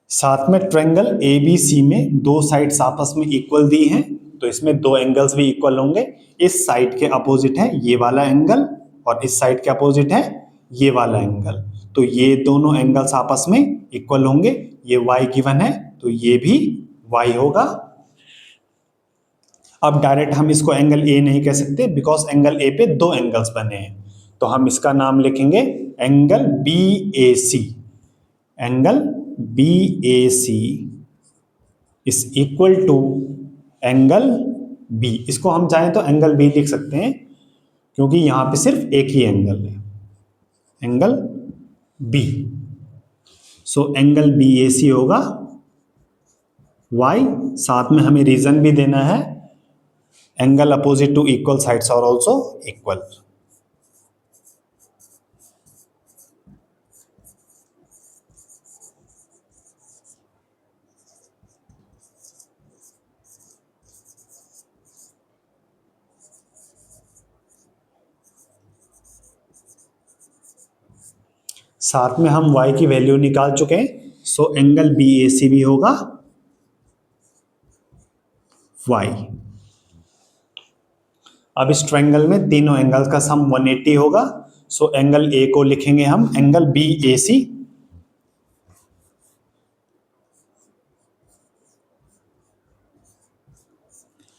Speaker 1: साथ में ट्रायंगल ABC में दो साइड्स आपस में इक्वल दी हैं, तो इसमें दो एंगल्स भी इक्वल होंगे। इस साइड के अपोजिट है ये वाला एंगल और इस साइड के अपोजिट है ये वाला एंगल, तो ये दोनों एंगल्स आपस में इक्वल होंगे। ये y गिवन है तो ये भी y होगा। अब डायरेक्ट हम इसको एंगल A नहीं कह सकते, बिकॉज एंगल A पे दो एंगल्स बने हैं, तो हम इसका नाम लिखेंगे angle BAC। Angle BAC is equal to angle B। इसको हम चाहें तो एंगल B लिख सकते हैं, क्योंकि यहां पे सिर्फ एक ही एंगल है, angle B। So angle BAC होगा Y। साथ में हमें रीजन भी देना है, angle opposite to equal sides are also equal. साथ में हम y की वैल्यू निकाल चुके हैं, सो एंगल BAC भी होगा y। अब इस ट्रायंगल में तीनों एंगल्स का सम 180 होगा, सो एंगल A को लिखेंगे हम एंगल BAC।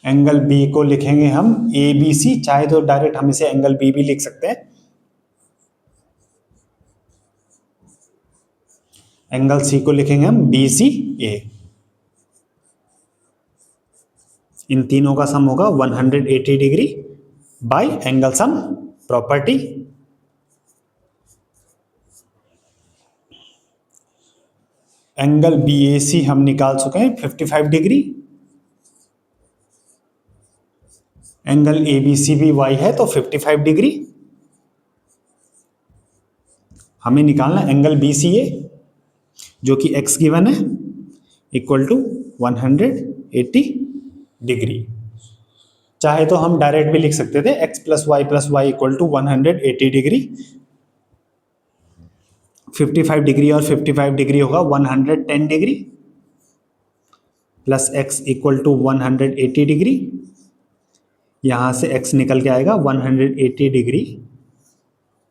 Speaker 1: एंगल B को लिखेंगे हम ABC, चाहे तो डायरेक्ट हम इसे एंगल B भी लिख सकते हैं। एंगल C को लिखेंगे हम BCA। इन तीनों का सम होगा 180 degree by angle sum property. Angle BAC हम निकाल चुके हैं 55 डिग्री। एंगल ABC भी y है तो 55 डिग्री। हमें निकालना एंगल BCA जो कि x गिवन है, इक्वल टू 180 डिग्री। चाहे तो हम डायरेक्ट भी लिख सकते थे x plus y equal to 180 degree. 55 degree और 55 डिग्री होगा 110 degree, plus x equal to 180 degree. यहां से x निकल के आएगा 180 डिग्री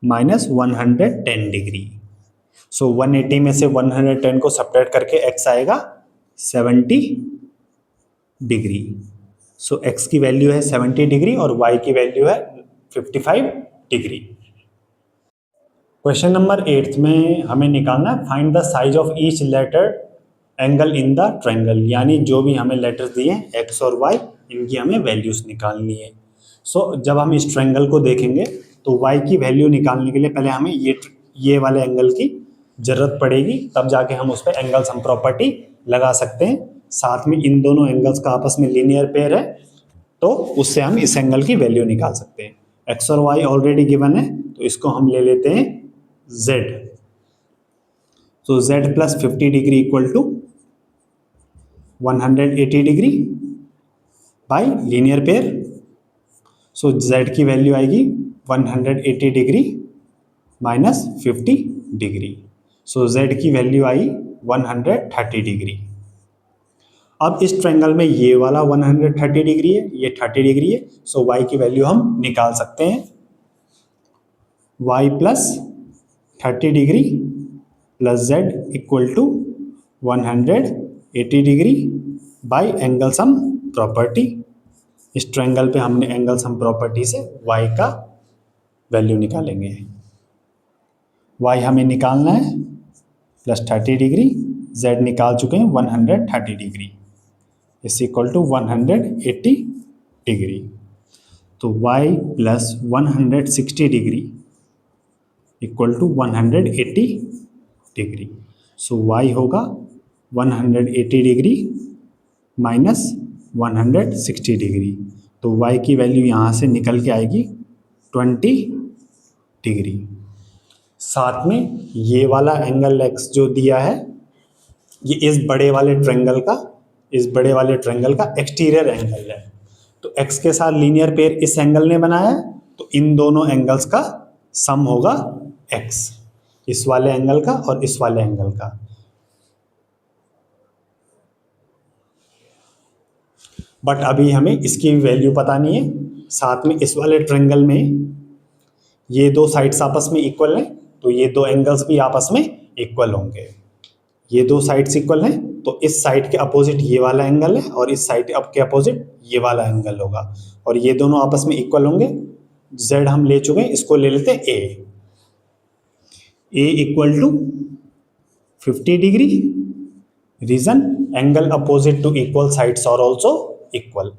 Speaker 1: माइनस 110 डिग्री। सो 180 में से 110 को सब्ट्रैक्ट करके x आएगा 70 डिग्री। सो x की वैल्यू है 70 डिग्री और y की वैल्यू है 55 डिग्री। क्वेश्चन नंबर 8 में हमें निकालना है find the size of each letter angle in the triangle, यानी जो भी हमें लेटर्स दिए हैं x और y, इनकी हमें वैल्यूज निकालनी है। सो जब हम इस ट्रायंगल को देखेंगे तो y की वैल्यू निकालने के लिए पहले हमें ये वाले एंगल की जरूरत पड़ेगी, तब जाके हम उस पर एंगल सम प्रॉपर्टी लगा सकते हैं। साथ में इन दोनों एंगल्स का आपस में लीनियर पेयर है, तो उससे हम इस एंगल की वैल्यू निकाल सकते हैं। x और y ऑलरेडी गिवन है, तो इसको हम ले लेते हैं z। तो z plus 50 degree equal to 180 degree by linear pair. So z की वैल्यू आएगी 180 degree minus 50 degree. So z की वैल्यू आई 130 डिग्री। अब इस ट्रायंगल में ये वाला 130 डिग्री है, ये 30 डिग्री है, सो y की वैल्यू हम निकाल सकते हैं। y plus 30 degree plus z equal to 180 degree by angle sum property. इस ट्रायंगल पे हमने एंगल सम प्रॉपर्टी से y का वैल्यू निकालेंगे। y हमें निकालना है प्लस 30 डिग्री, z निकाल चुके हैं 130 degree is equal to 180 degree. तो y plus 160 degree equal to 180 degree. So y होगा 180 डिग्री माइनस 160 डिग्री। तो y की वैल्यू यहाँ से निकल के आएगी 20 डिग्री। साथ में ये वाला एंगल x जो दिया है, ये इस बड़े वाले ट्रायंगल का एक्सटीरियर एंगल है। तो x के साथ लीनियर पेयर इस एंगल ने बनाया है तो इन दोनों एंगल्स का सम होगा x, इस वाले एंगल का और इस वाले एंगल का। बट अभी हमें इसकी वैल्यू पता नहीं है। साथ में इस वाले ट्रायंगल में ये दो साइड्स आपस में इक्वल हैं, तो ये दो एंगल्स भी आपस में इक्वल होंगे। ये दो साइड्स इक्वल हैं, तो इस साइड के अपोजिट ये वाला एंगल है और इस साइड के अपोजिट ये वाला एंगल होगा, और ये दोनों आपस में इक्वल होंगे। z हम ले चुके हैं, इसको ले लेते हैं a equal to 50 degree. Reason angle opposite to equal sides are also equal.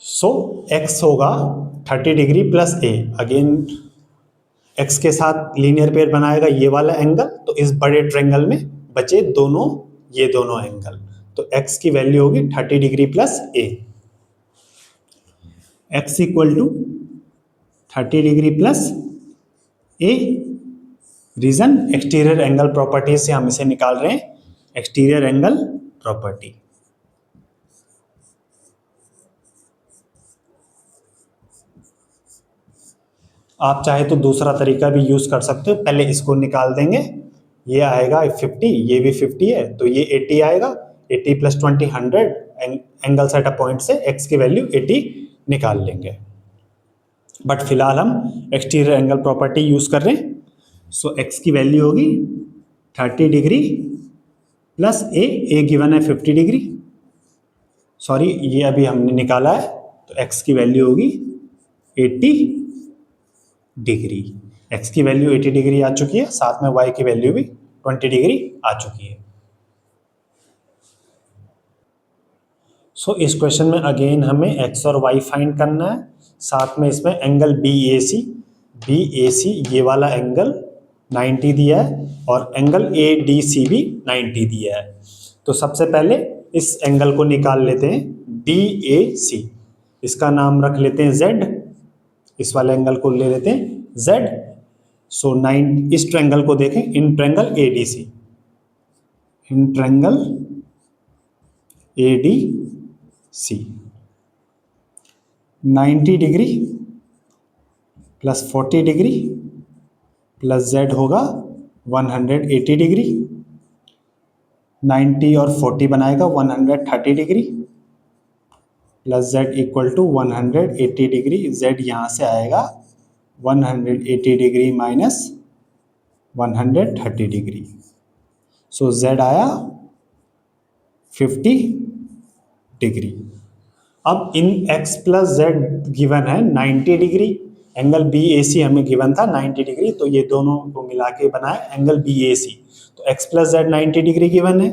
Speaker 1: So x होगा 30 degree plus a। Again x के साथ लीनियर पेयर बनाएगा ये वाला एंगल, तो इस बड़े ट्रायंगल में बचे दोनों ये दोनों एंगल, तो x की वैल्यू होगी 30 degree plus a। x equal to 30 degree plus a। Reason exterior angle property से हम इसे निकाल रहे हैं, एक्सटीरियर एंगल प्रॉपर्टी। आप चाहे तो दूसरा तरीका भी यूज कर सकते हो, पहले इसको निकाल देंगे, ये आएगा 50, ये भी 50 है तो ये 80 आएगा। 80 plus 20 100, angle set a point से x की वैल्यू 80 निकाल लेंगे। बट फिलहाल हम एक्सटीरियर एंगल प्रॉपर्टी यूज कर रहे हैं। सो x की वैल्यू होगी 30 डिग्री प्लस a गिवन है 50 डिग्री, सॉरी ये अभी हमने निकाला है, तो x की वैल्यू होगी 80 डिग्री। x की वैल्यू 80 डिग्री आ चुकी है, साथ में y की वैल्यू भी 20 डिग्री आ चुकी है। सो इस क्वेश्चन में अगेन हमें x और y फाइंड करना है, साथ में इसमें एंगल BAC ये वाला एंगल 90 दिया है और एंगल ADC भी 90 दिया है। तो सबसे पहले इस एंगल को निकाल लेते हैं DAC, इसका नाम रख लेते हैं Z, इस वाले एंगल को ले लेते हैं Z। सो 9 इस ट्रायंगल को देखें, in triangle ADC, in triangle ADC 90 degree plus 40 degree plus Z होगा 180 डिग्री। 90 और 40 बनाएगा 130 degree plus Z equal to 180 degree. Z यहाँ से आएगा 180 degree minus 130 degree, so Z आया 50 डिग्री। अब इन x प्लस जेड गिवन है 90 डिग्री, एंगल BAC हमें गिवन था 90 डिग्री, तो ये दोनों को मिला के बना है एंगल BAC। तो x plus z 90 degree given है,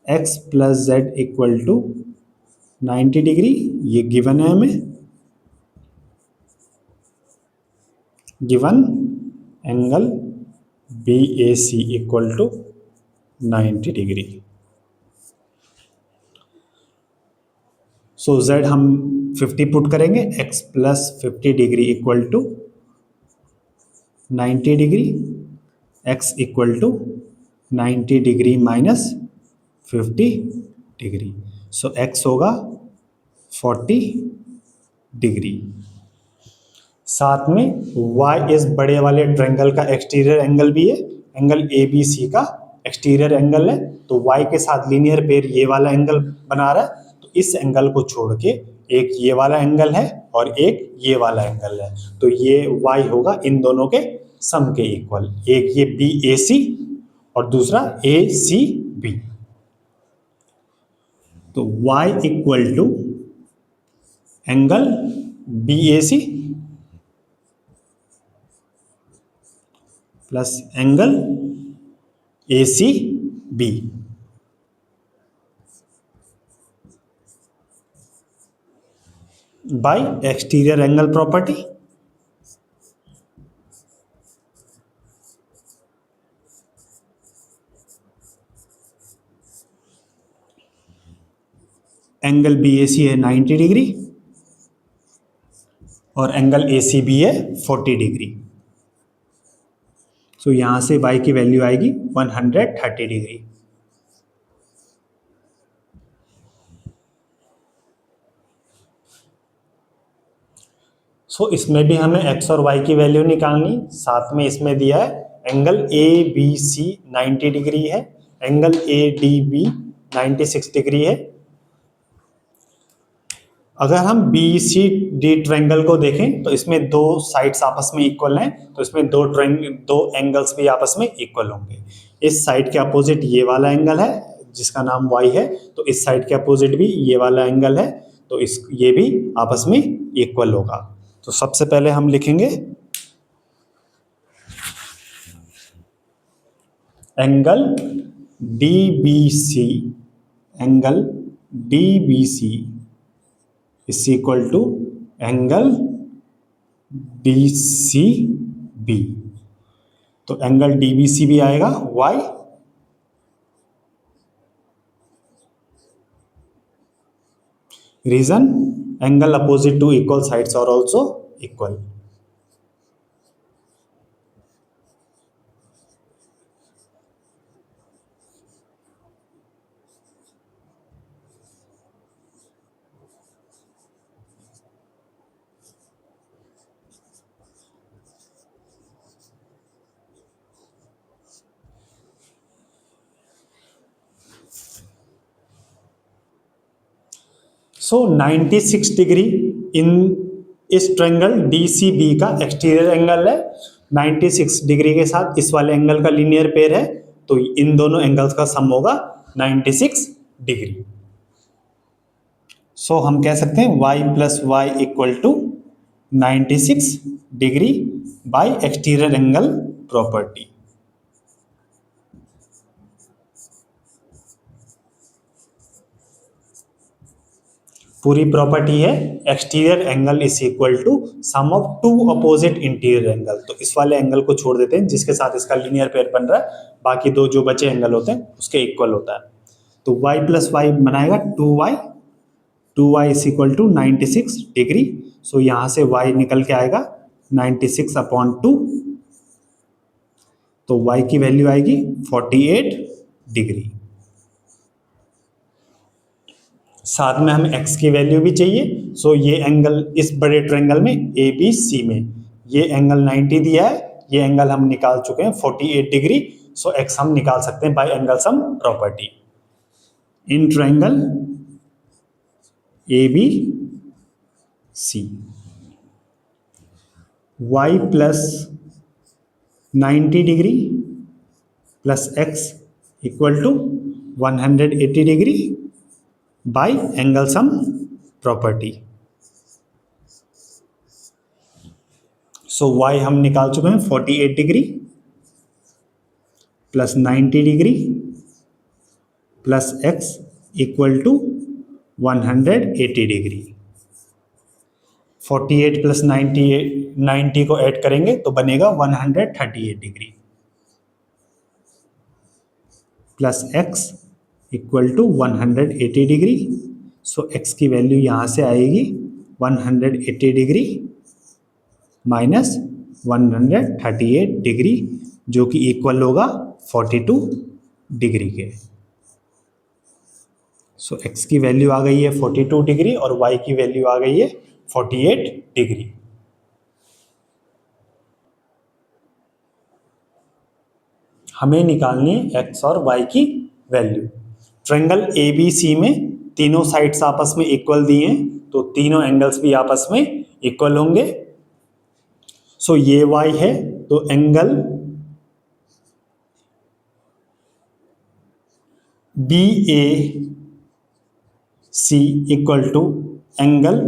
Speaker 1: x plus z equal to 90 degree, ये गिवन है हमें, given angle BAC equal to 90 degree. So Z हम 50 पुट करेंगे, x plus 50 degree equal to 90 degree, x equal to 90 degree minus 50 degree, so x होगा 40 degree. साथ में y इस बड़े वाले ट्रायंगल का एक्सटीरियर एंगल भी है, एंगल ABC का एक्सटीरियर एंगल है, तो y के साथ लीनियर पेयर ये वाला एंगल बना रहा है, तो इस एंगल को छोड़ के एक ये वाला एंगल है और एक ये वाला एंगल है, तो ये y होगा इन दोनों के सम के इक्वल, एक ये BAC और दूसरा ACB। तो y equal to angle BAC plus angle ACB by exterior angle property. Angle B A C है 90 डिग्री और एंगल ए सी बी है 40 डिग्री। सो यहाँ से y की वैल्यू आएगी 130 डिग्री। सो इसमें भी हमें x और y की वैल्यू निकालनी, साथ में इसमें दिया है angle A B C 90 degree है, angle A D B 96 degree है। अगर हम बी सी डी ट्रायंगल को देखें तो इसमें दो साइड्स आपस में इक्वल हैं, तो इसमें दो एंगल्स भी आपस में इक्वल होंगे। इस साइड के अपोजिट ये वाला एंगल है जिसका नाम y है, तो इस साइड के अपोजिट भी ये वाला एंगल है, तो ये भी आपस में इक्वल होगा। तो सबसे पहले हम लिखेंगे angle D B C, angle D B C is equal to angle D C B. तो एंगल डी बी सी भी आएगा y, reason angle opposite to equal sides are also equal. So 96 degree in इस triangle D C B का exterior angle है। 96 degree के साथ इस वाले एंगल का लीनियर पेयर है, तो इन दोनों एंगल्स का सम होगा 96 डिग्री। सो हम कह सकते हैं y plus Y equal to 96 degree by exterior angle property. पूरी प्रॉपर्टी है exterior angle is equal to sum of two opposite interior angle. तो इस वाले एंगल को छोड़ देते हैं जिसके साथ इसका लीनियर पेयर बन रहा है, बाकी दो जो बचे एंगल होते हैं उसके इक्वल होता है। तो y प्लस वाई बनाएगा 2y is equal to 96 degree. So यहाँ से y निकल के आएगा 96/2, तो y की वैल्यू आएगी 48 डिग्री। साथ में हमें x की वैल्यू भी चाहिए। सो ये एंगल इस बड़े ट्रायंगल में ए बी सी में ये एंगल 90 दिया है, ये एंगल हम निकाल चुके हैं 48 डिग्री। सो x हम निकाल सकते हैं by angle sum property. In triangle A B C y plus 90 degree plus x equal to 180 degree by angle sum property. सो y हम निकाल चुके हैं 48 डिग्री plus 90 degree plus x equal to 180 degree. 48 plus 90 को ऐड करेंगे तो बनेगा 138 degree plus x equal to 180 degree. So x की वैल्यू यहाँ से आएगी 180 डिग्री माइनस 138 डिग्री, जो कि इक्वल होगा 42 डिग्री के। सो x की वैल्यू आ गई है 42 डिग्री और y की वैल्यू आ गई है 48 डिग्री। हमें निकालनी है x और y की value. Triangle A B C में तीनों साइड्स आपस में इक्वल दिए हैं, तो तीनों एंगल्स भी आपस में इक्वल होंगे। सो ये y है, तो angle B A C equal to angle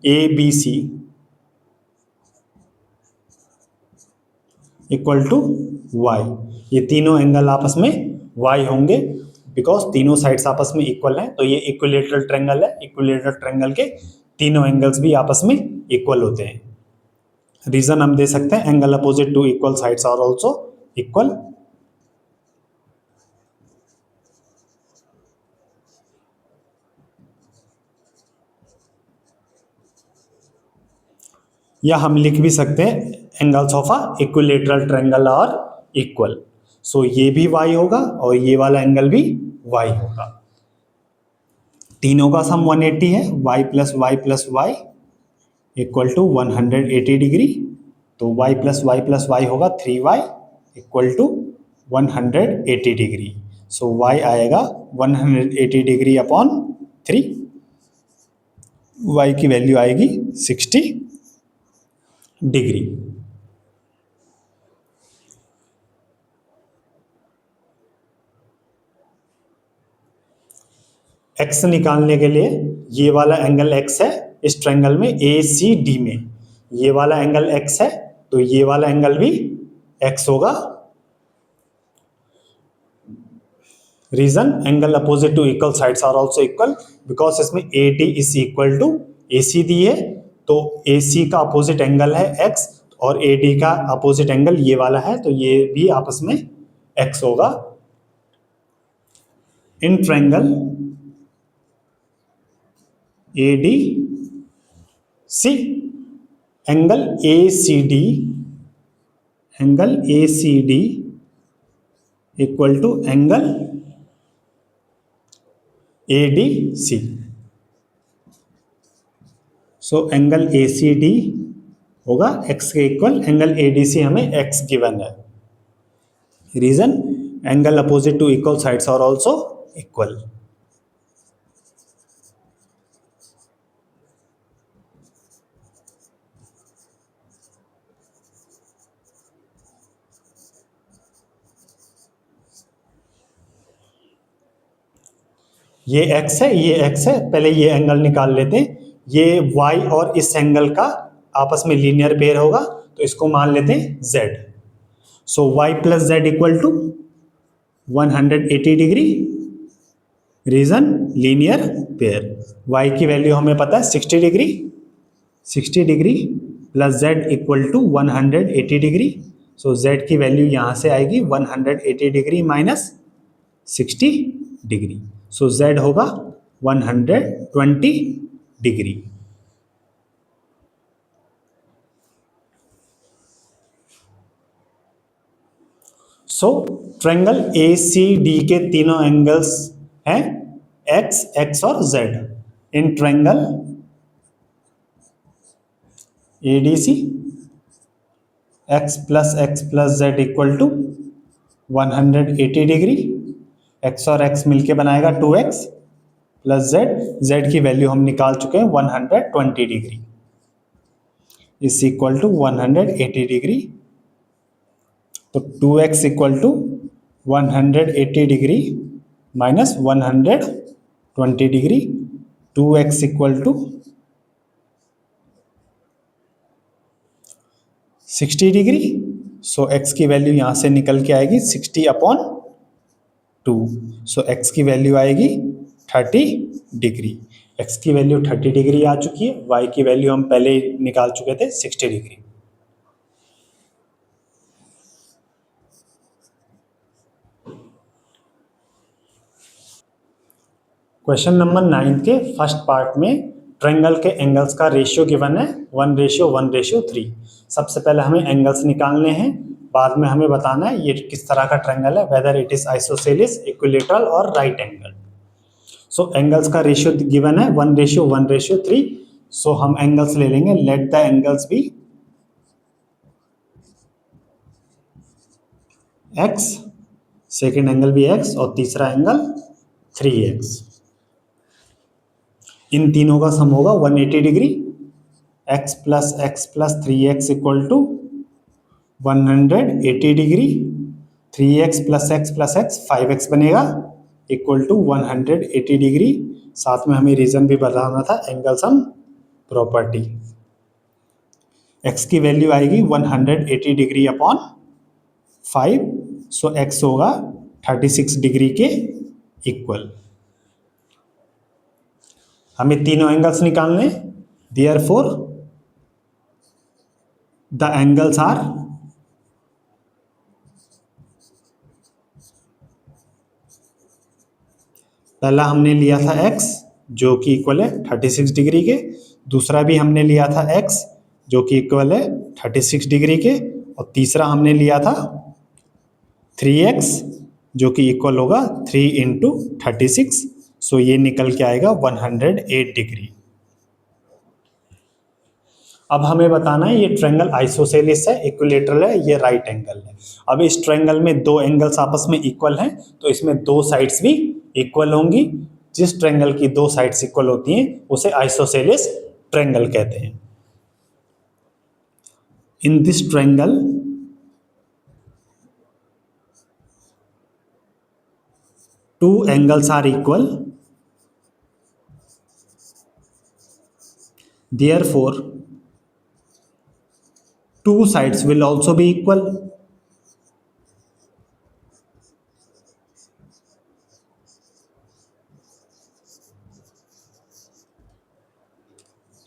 Speaker 1: A B C equal to y। ये तीनों एंगल आपस में y होंगे बिकॉज तीनों साइड्स आपस में इक्वल हैं, तो ये इक्विलैटरल ट्रायंगल है। इक्विलैटरल ट्रायंगल के तीनों एंगल्स भी आपस में इक्वल होते हैं। रीजन हम दे सकते हैं angle opposite to equal sides are also equal. या हम लिख भी सकते हैं angles of a equilateral triangle are equal. So ये भी y होगा और ये वाला एंगल भी y होगा। तीनों का सम 180 है, y plus Y equal to 180 degree. तो y होगा 3y equal to 180 degree. So y आएगा 180 डिग्री अपॉन 3, y की वैल्यू आएगी 60 डिग्री। x निकालने के लिए ये वाला एंगल x है इस ट्रायंगल में ACD में, ये वाला एंगल x है तो ये वाला एंगल भी x होगा। Reason angle opposite to equal sides are also equal, because इसमें AD is equal to AC दी है, तो AC का अपोजिट एंगल है x और AD का अपोजिट एंगल ये वाला है, तो ये भी आपस में x होगा। In triangle ADC angle ACD equal to angle ADC। So angle ACD होगा x के इक्वल, एंगल ADC हमें x गिवन है। Reason angle opposite to equal sides are also equal. ये x है, ये x है, पहले ये एंगल निकाल लेते हैं। ये y और इस एंगल का आपस में लीनियर पेयर होगा, तो इसको मान लेते हैं z। So y plus z equal to 180 degree. Reason linear pair. y की वैल्यू हमें पता है 60 degree, 60 degree plus z equal to 180 degree. So z की वैल्यू यहां से आएगी 180 degree minus 60 degree. So z होगा 120 डिग्री। सो ट्रायंगल ACD के तीनों एंगल्स हैं x, x और z। In triangle ADC x plus z equal to 180 degree. x और x मिलके बनाएगा 2x प्लस z की वैल्यू हम निकाल चुके हैं 120 degree is equal to 180 degree. तो 2x equal to 180 degree minus 120 degree, 2x equal to 60 degree. So x की वैल्यू यहां से निकल के आएगी 60 अपॉन 2। सो x की वैल्यू आएगी 30 डिग्री। x की वैल्यू 30 डिग्री आ चुकी है, y की वैल्यू हम पहले ही निकाल चुके थे 60 डिग्री। क्वेश्चन नंबर 9 के फर्स्ट पार्ट में ट्रायंगल के एंगल्स का रेशियो गिवन है 1:1:3। सबसे पहले हमें एंगल्स निकालने हैं, बाद में हमें बताना है ये किस तरह का ट्रायंगल है, whether it is isosceles, equilateral और राइट एंगल। सो एंगल्स का रेशियो गिवन है 1:1:3। सो हम एंगल्स ले लेंगे, let the angles be x, second angle भी x और तीसरा एंगल 3x। इन तीनों का सम होगा 180 degree. x plus 3x equal to 180 degree. 3x plus x 5x बनेगा इक्वल टू 180 डिग्री। साथ में हमें रीजन भी बताना था, एंगल सम प्रॉपर्टी। x की वैल्यू आएगी 180 डिग्री अपॉन 5। सो x होगा 36 डिग्री के इक्वल। हमें तीनों एंगल्स निकालने, देयरफॉर द एंगल्स आर पहला हमने लिया था x जो कि इक्वल है 36 डिग्री के, दूसरा भी हमने लिया था x जो कि इक्वल है 36 डिग्री के, और तीसरा हमने लिया था 3x जो कि इक्वल होगा 3 इंटू 36, सो ये निकल के आएगा 108 डिग्री। अब हमें बताना है ये ट्रायंगल आइसोसेलिस है, इक्विलेटरल है, ये राइट एंगल है। अब इस ट्रायंगल में दो एंगल्स आपस में इक्वल हैं, तो इसमें दो साइड्स भी इक्वल होंगी। जिस ट्रायंगल की दो साइड्स इक्वल होती हैं उसे आइसोसेलिस ट्रायंगल कहते हैं। In this triangle two angles are equal, therefore two sides will also be equal.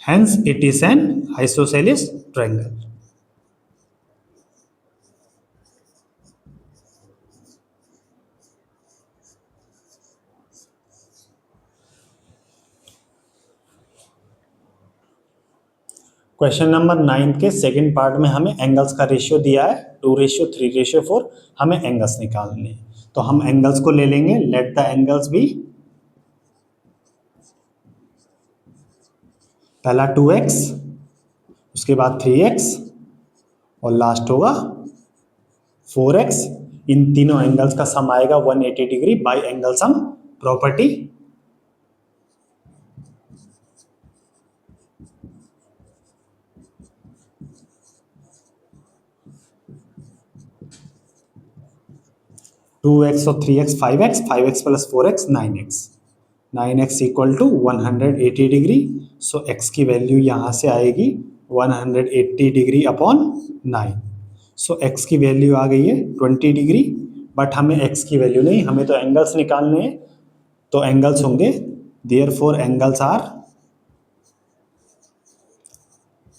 Speaker 1: Hence it is an isosceles triangle. Question number 9 के सेकंड पार्ट में हमें एंगल्स का रेशियो दिया है 2:3:4, हमें एंगल्स निकालने हैं। तो हम एंगल्स को ले लेंगे, लेट द एंगल्स बी, पहला 2x, उसके बाद 3x और लास्ट होगा 4x। इन तीनों एंगल्स का सम आएगा 180 degree by angle sum property. Two x और 3x 5x, 5x plus 4x 9x, 9x equal to 180 degree. So x की वैल्यू यहाँ से आएगी 180 डिग्री अपॉन 9। सो x की वैल्यू आ गई है 20 डिग्री, बट हमें x की वैल्यू नहीं, हमें तो एंगल्स निकालने हैं। तो एंगल्स होंगे, देयरफॉर एंगल्स आर,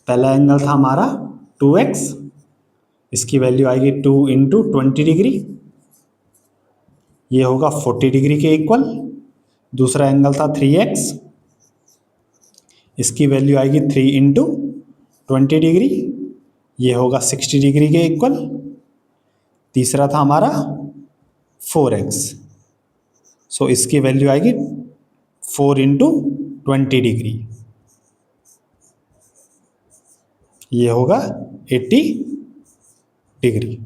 Speaker 1: पहला एंगल था हमारा 2x, इसकी वैल्यू आएगी 2 इंटू 20 डिग्री, ये होगा 40 डिग्री के इक्वल। दूसरा एंगल था 3x, इसकी वैल्यू आएगी 3 इंटू 20 डिग्री, ये होगा 60 डिग्री के इक्वल। तीसरा था हमारा 4x, सो इसकी वैल्यू आएगी 4 इंटू 20 डिग्री, ये होगा 80 डिग्री।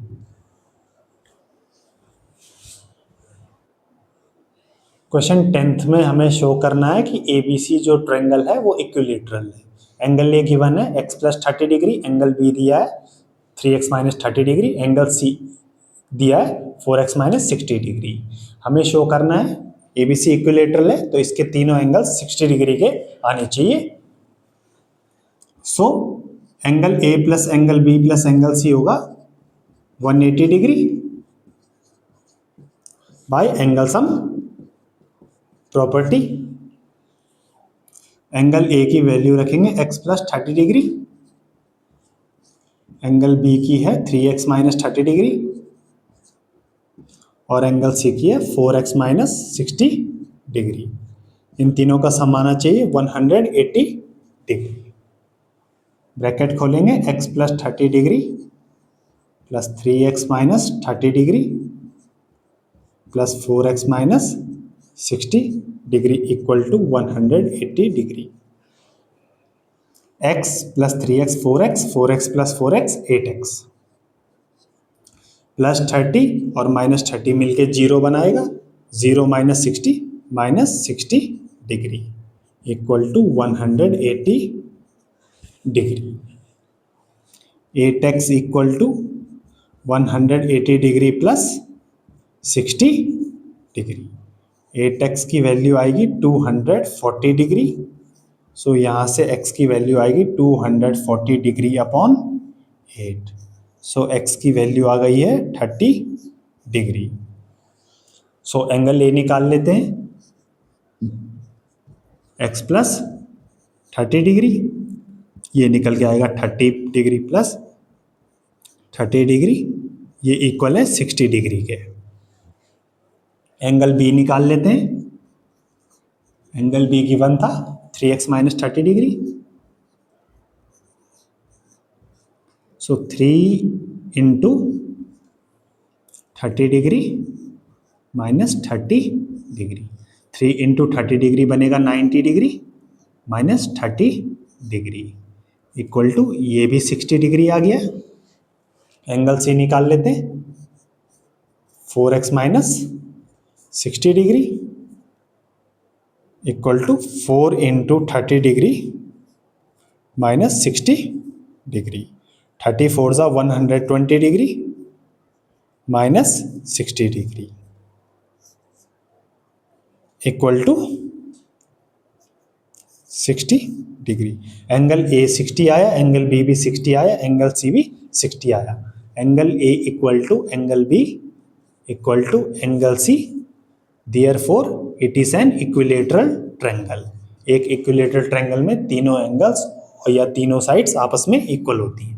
Speaker 1: क्वेश्चन 10th में हमें शो करना है कि ABC जो ट्रायंगल है वो इक्विलेटरल है। एंगल ए गिवन है x plus 30 degree, angle B दिया है 3x माइनस 30 डिग्री, एंगल सी दिया है 4x माइनस 60 डिग्री। हमें शो करना है ABC इक्विलेटरल है, तो इसके तीनों एंगल 60 डिग्री के आने चाहिए। So angle A plus angle B plus angle C होगा 180 degree by angle sum property. Angle A की वैल्यू रखेंगे x plus 30 degree, angle B की है 3x माइनस 30 डिग्री, और एंगल सी की है 4x माइनस 60 डिग्री। इन तीनों का सम आना चाहिए 180 डिग्री। ब्रैकेट खोलेंगे, x plus 30 degree plus 3x minus 30 degree plus 4x minus 60 degree equal to 180 degree. x plus 3x 4x, 4x plus 4x 8x, plus 30 और minus 30 मिलके 0 बनाएगा, 0 minus 60 degree equal to 180 degree. 8x equal to 180 degree plus 60 degree. 8x की value आएगी 240 degree, so यहाँ से x की value आएगी 240 degree upon 8, सो x की वैल्यू आ गई है 30 डिग्री। सो एंगल ए निकाल लेते हैं, x प्लस 30 डिग्री, ये निकल के आएगा 30 डिग्री प्लस 30 डिग्री, ये इक्वल है 60 डिग्री के। एंगल बी निकाल लेते हैं, एंगल बी गिवन था 3x minus 30 degree, so 3 into 30 degree minus 30 degree, 3 into 30 degree बनेगा 90 degree minus 30 degree equal to, ये भी 60 डिग्री आ गया। एंगल सी निकाल लेते हैं, 4x minus 60 degree equal to 4 into 30 degree minus 60 degree, 34 ज़ा 120 degree minus 60 degree equal to 60 degree. Angle A 60 आया, angle B भी 60 आया, एंगल सी भी 60 आया। Angle A equal to angle B equal to angle C, therefore it is an equilateral triangle. एक equilateral triangle में तीनों angles या तीनों साइड्स आपस में इक्वल होती हैं।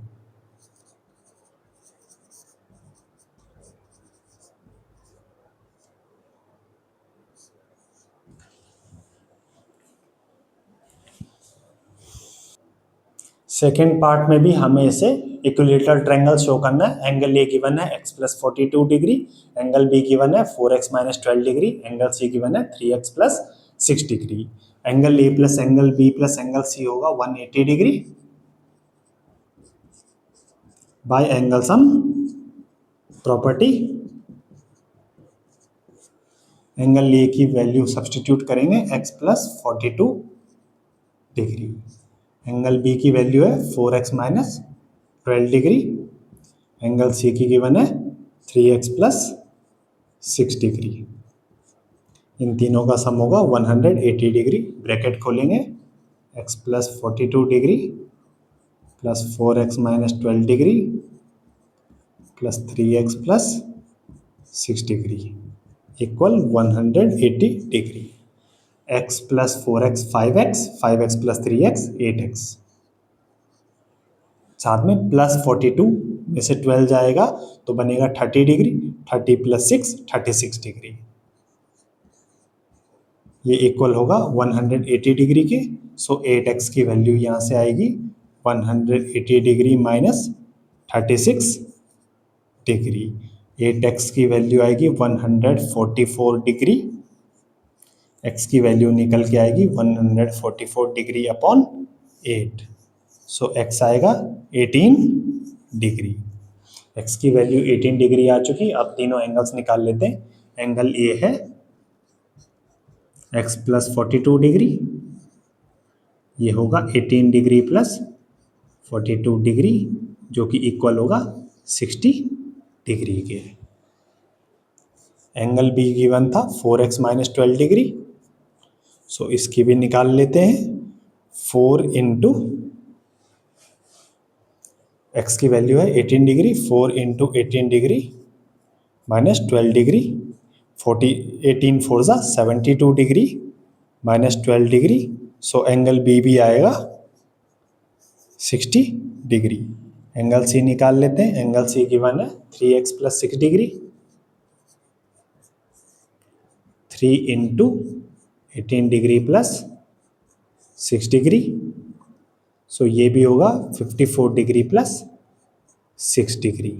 Speaker 1: सेकेंड पार्ट में भी हमें इसे इक्विलेटरल ट्रायंगल शो करना है। एंगल ए गिवन है x plus 42 degree, angle B given है 4x minus 12 degree, angle C given है 3x plus 6 degree. Angle A plus angle B plus angle C होगा 180 degree by angle sum property. Angle A की value substitute करेंगे x plus 42 degree, angle B की value है 4x minus 12 degree, angle C की given है 3x plus 6 degree. इन तीनों का sum होगा 180 डिग्री। ब्रैकेट खोलेंगे, x plus 42 degree plus 4x minus 12 degree plus 3x plus 6 degree equal 180 degree. x plus 4x 5x, 5x plus 3x 8x, साथ में plus 42 में से 12 जाएगा तो बनेगा 30 डिग्री, 30 प्लस 6 36 डिग्री। ये इक्वल होगा 180 डिग्री के। सो 8x की वैल्यू यहाँ से आएगी 180 डिग्री माइनस 36 डिग्री। 8x की वैल्यू आएगी 144 डिग्री, x की वैल्यू निकल के आएगी 144 डिग्री अपॉन 8। सो x आएगा 18 डिग्री। x की वैल्यू 18 डिग्री आ चुकी। अब तीनों एंगल्स निकाल लेते हैं। एंगल ए है x प्लस 42 डिग्री, ये होगा 18 डिग्री प्लस 42 डिग्री जो कि इक्वल होगा 60 डिग्री के। एंगल बी गिवन था 4x माइनस 12 डिग्री, सो इसकी भी निकाल लेते हैं। 4 इंटू एक्स की वैल्यू है 18 degree, 4 into 18 degree minus 12 degree, 18 4 ज़ा 72 degree minus 12 degree. So angle B भी आएगा 60 डिग्री। एंगल सी निकाल लेते हैं। एंगल सी गिवन है 3x plus 6 degree, 3 into 18 degree plus 6 degree, so ये भी होगा 54 डिग्री plus 6 degree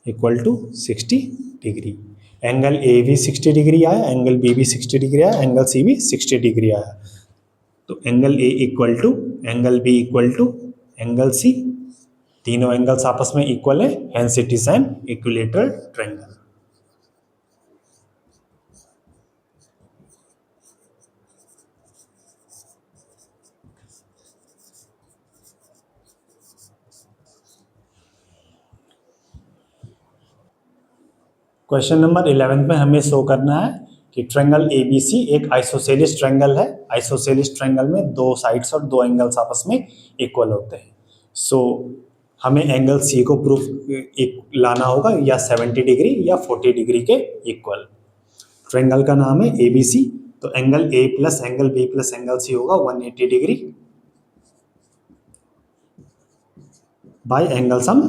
Speaker 1: equal to 60 degree. Angle A भी 60 डिग्री आया, एंगल बी भी 60 डिग्री आया, एंगल सी भी 60 डिग्री आया। तो angle A equal to angle B equal to angle C, तीनों एंगल्स आपस में इक्वल है, hence it is an equilateral triangle. Question number 11 में हमें शो करना है कि ट्रायंगल ABC एक आइसोसेलिस ट्रायंगल है। आइसोसेलिस ट्रायंगल में दो साइड्स और दो एंगल्स आपस में इक्वल होते हैं। सो हमें एंगल C को प्रूफ लाना होगा या 70 डिग्री या 40 डिग्री के इक्वल। ट्रायंगल का नाम है ABC, तो angle A plus angle B plus angle C होगा 180 degree by angle sum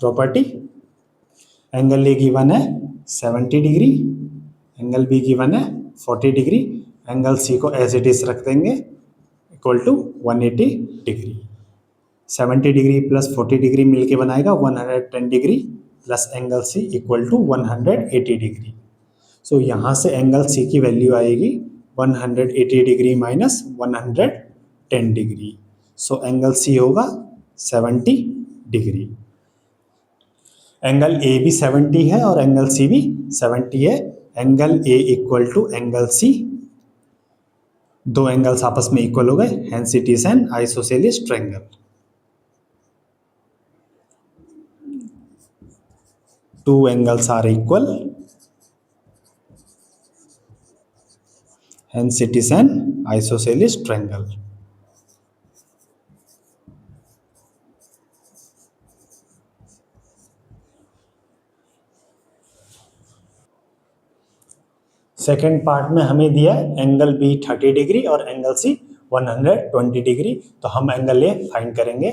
Speaker 1: property. Angle A given है 70 डिग्री, एंगल बी गिवन है 40 डिग्री, एंगल सी को एज इट इज रख देंगे equal to 180 degree. 70 degree plus 40 degree मिलके बनाएगा 110 degree plus angle C equal to 180 degree. So यहाँ से angle C की वैल्यू आएगी 180 degree minus 110 degree. So angle C होगा 70 डिग्री। एंगल ए भी 70 है और एंगल सी भी 70 है। Angle A equal to angle C, दो एंगल्स आपस में इक्वल हो गए, hence it is an isosceles triangle. Two angles are equal, hence it is an isosceles triangle. Second part में हमें दिया है एंगल बी 30 डिग्री और एंगल सी 120 डिग्री। तो हम एंगल ए फाइंड करेंगे।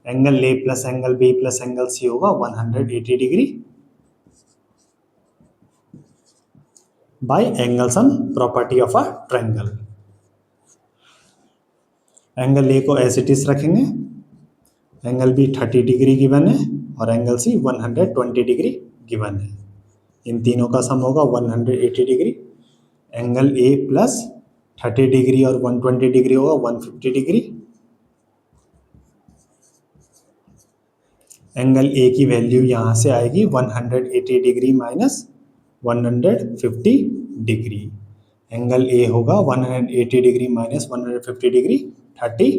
Speaker 1: Angle A plus angle B plus angle C होगा 180 degree by angle sum property of a triangle. Angle ए को एज इट इज रखेंगे, एंगल बी 30 डिग्री गिवन है और angle C 120 degree given है। इन तीनों का sum होगा 180 degree. Angle A plus 30 degree और 120 डिग्री होगा 150 डिग्री। एंगल ए की वैल्यू यहाँ से आएगी 180 degree minus 150 degree. Angle A होगा 180 degree minus 150 degree 30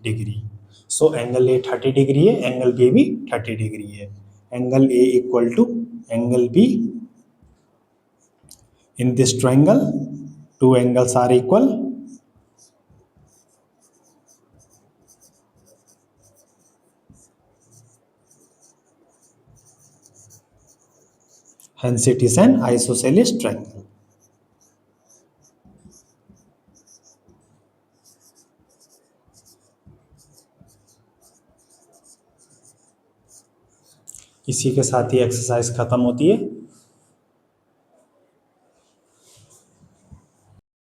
Speaker 1: degree. So angle A 30 degree है, एंगल बी भी 30 डिग्री है। Angle A equal to angle B. In this triangle, two angles are equal. Hence, it is an isosceles triangle. इसी के साथ ही exercise खत्म होती है।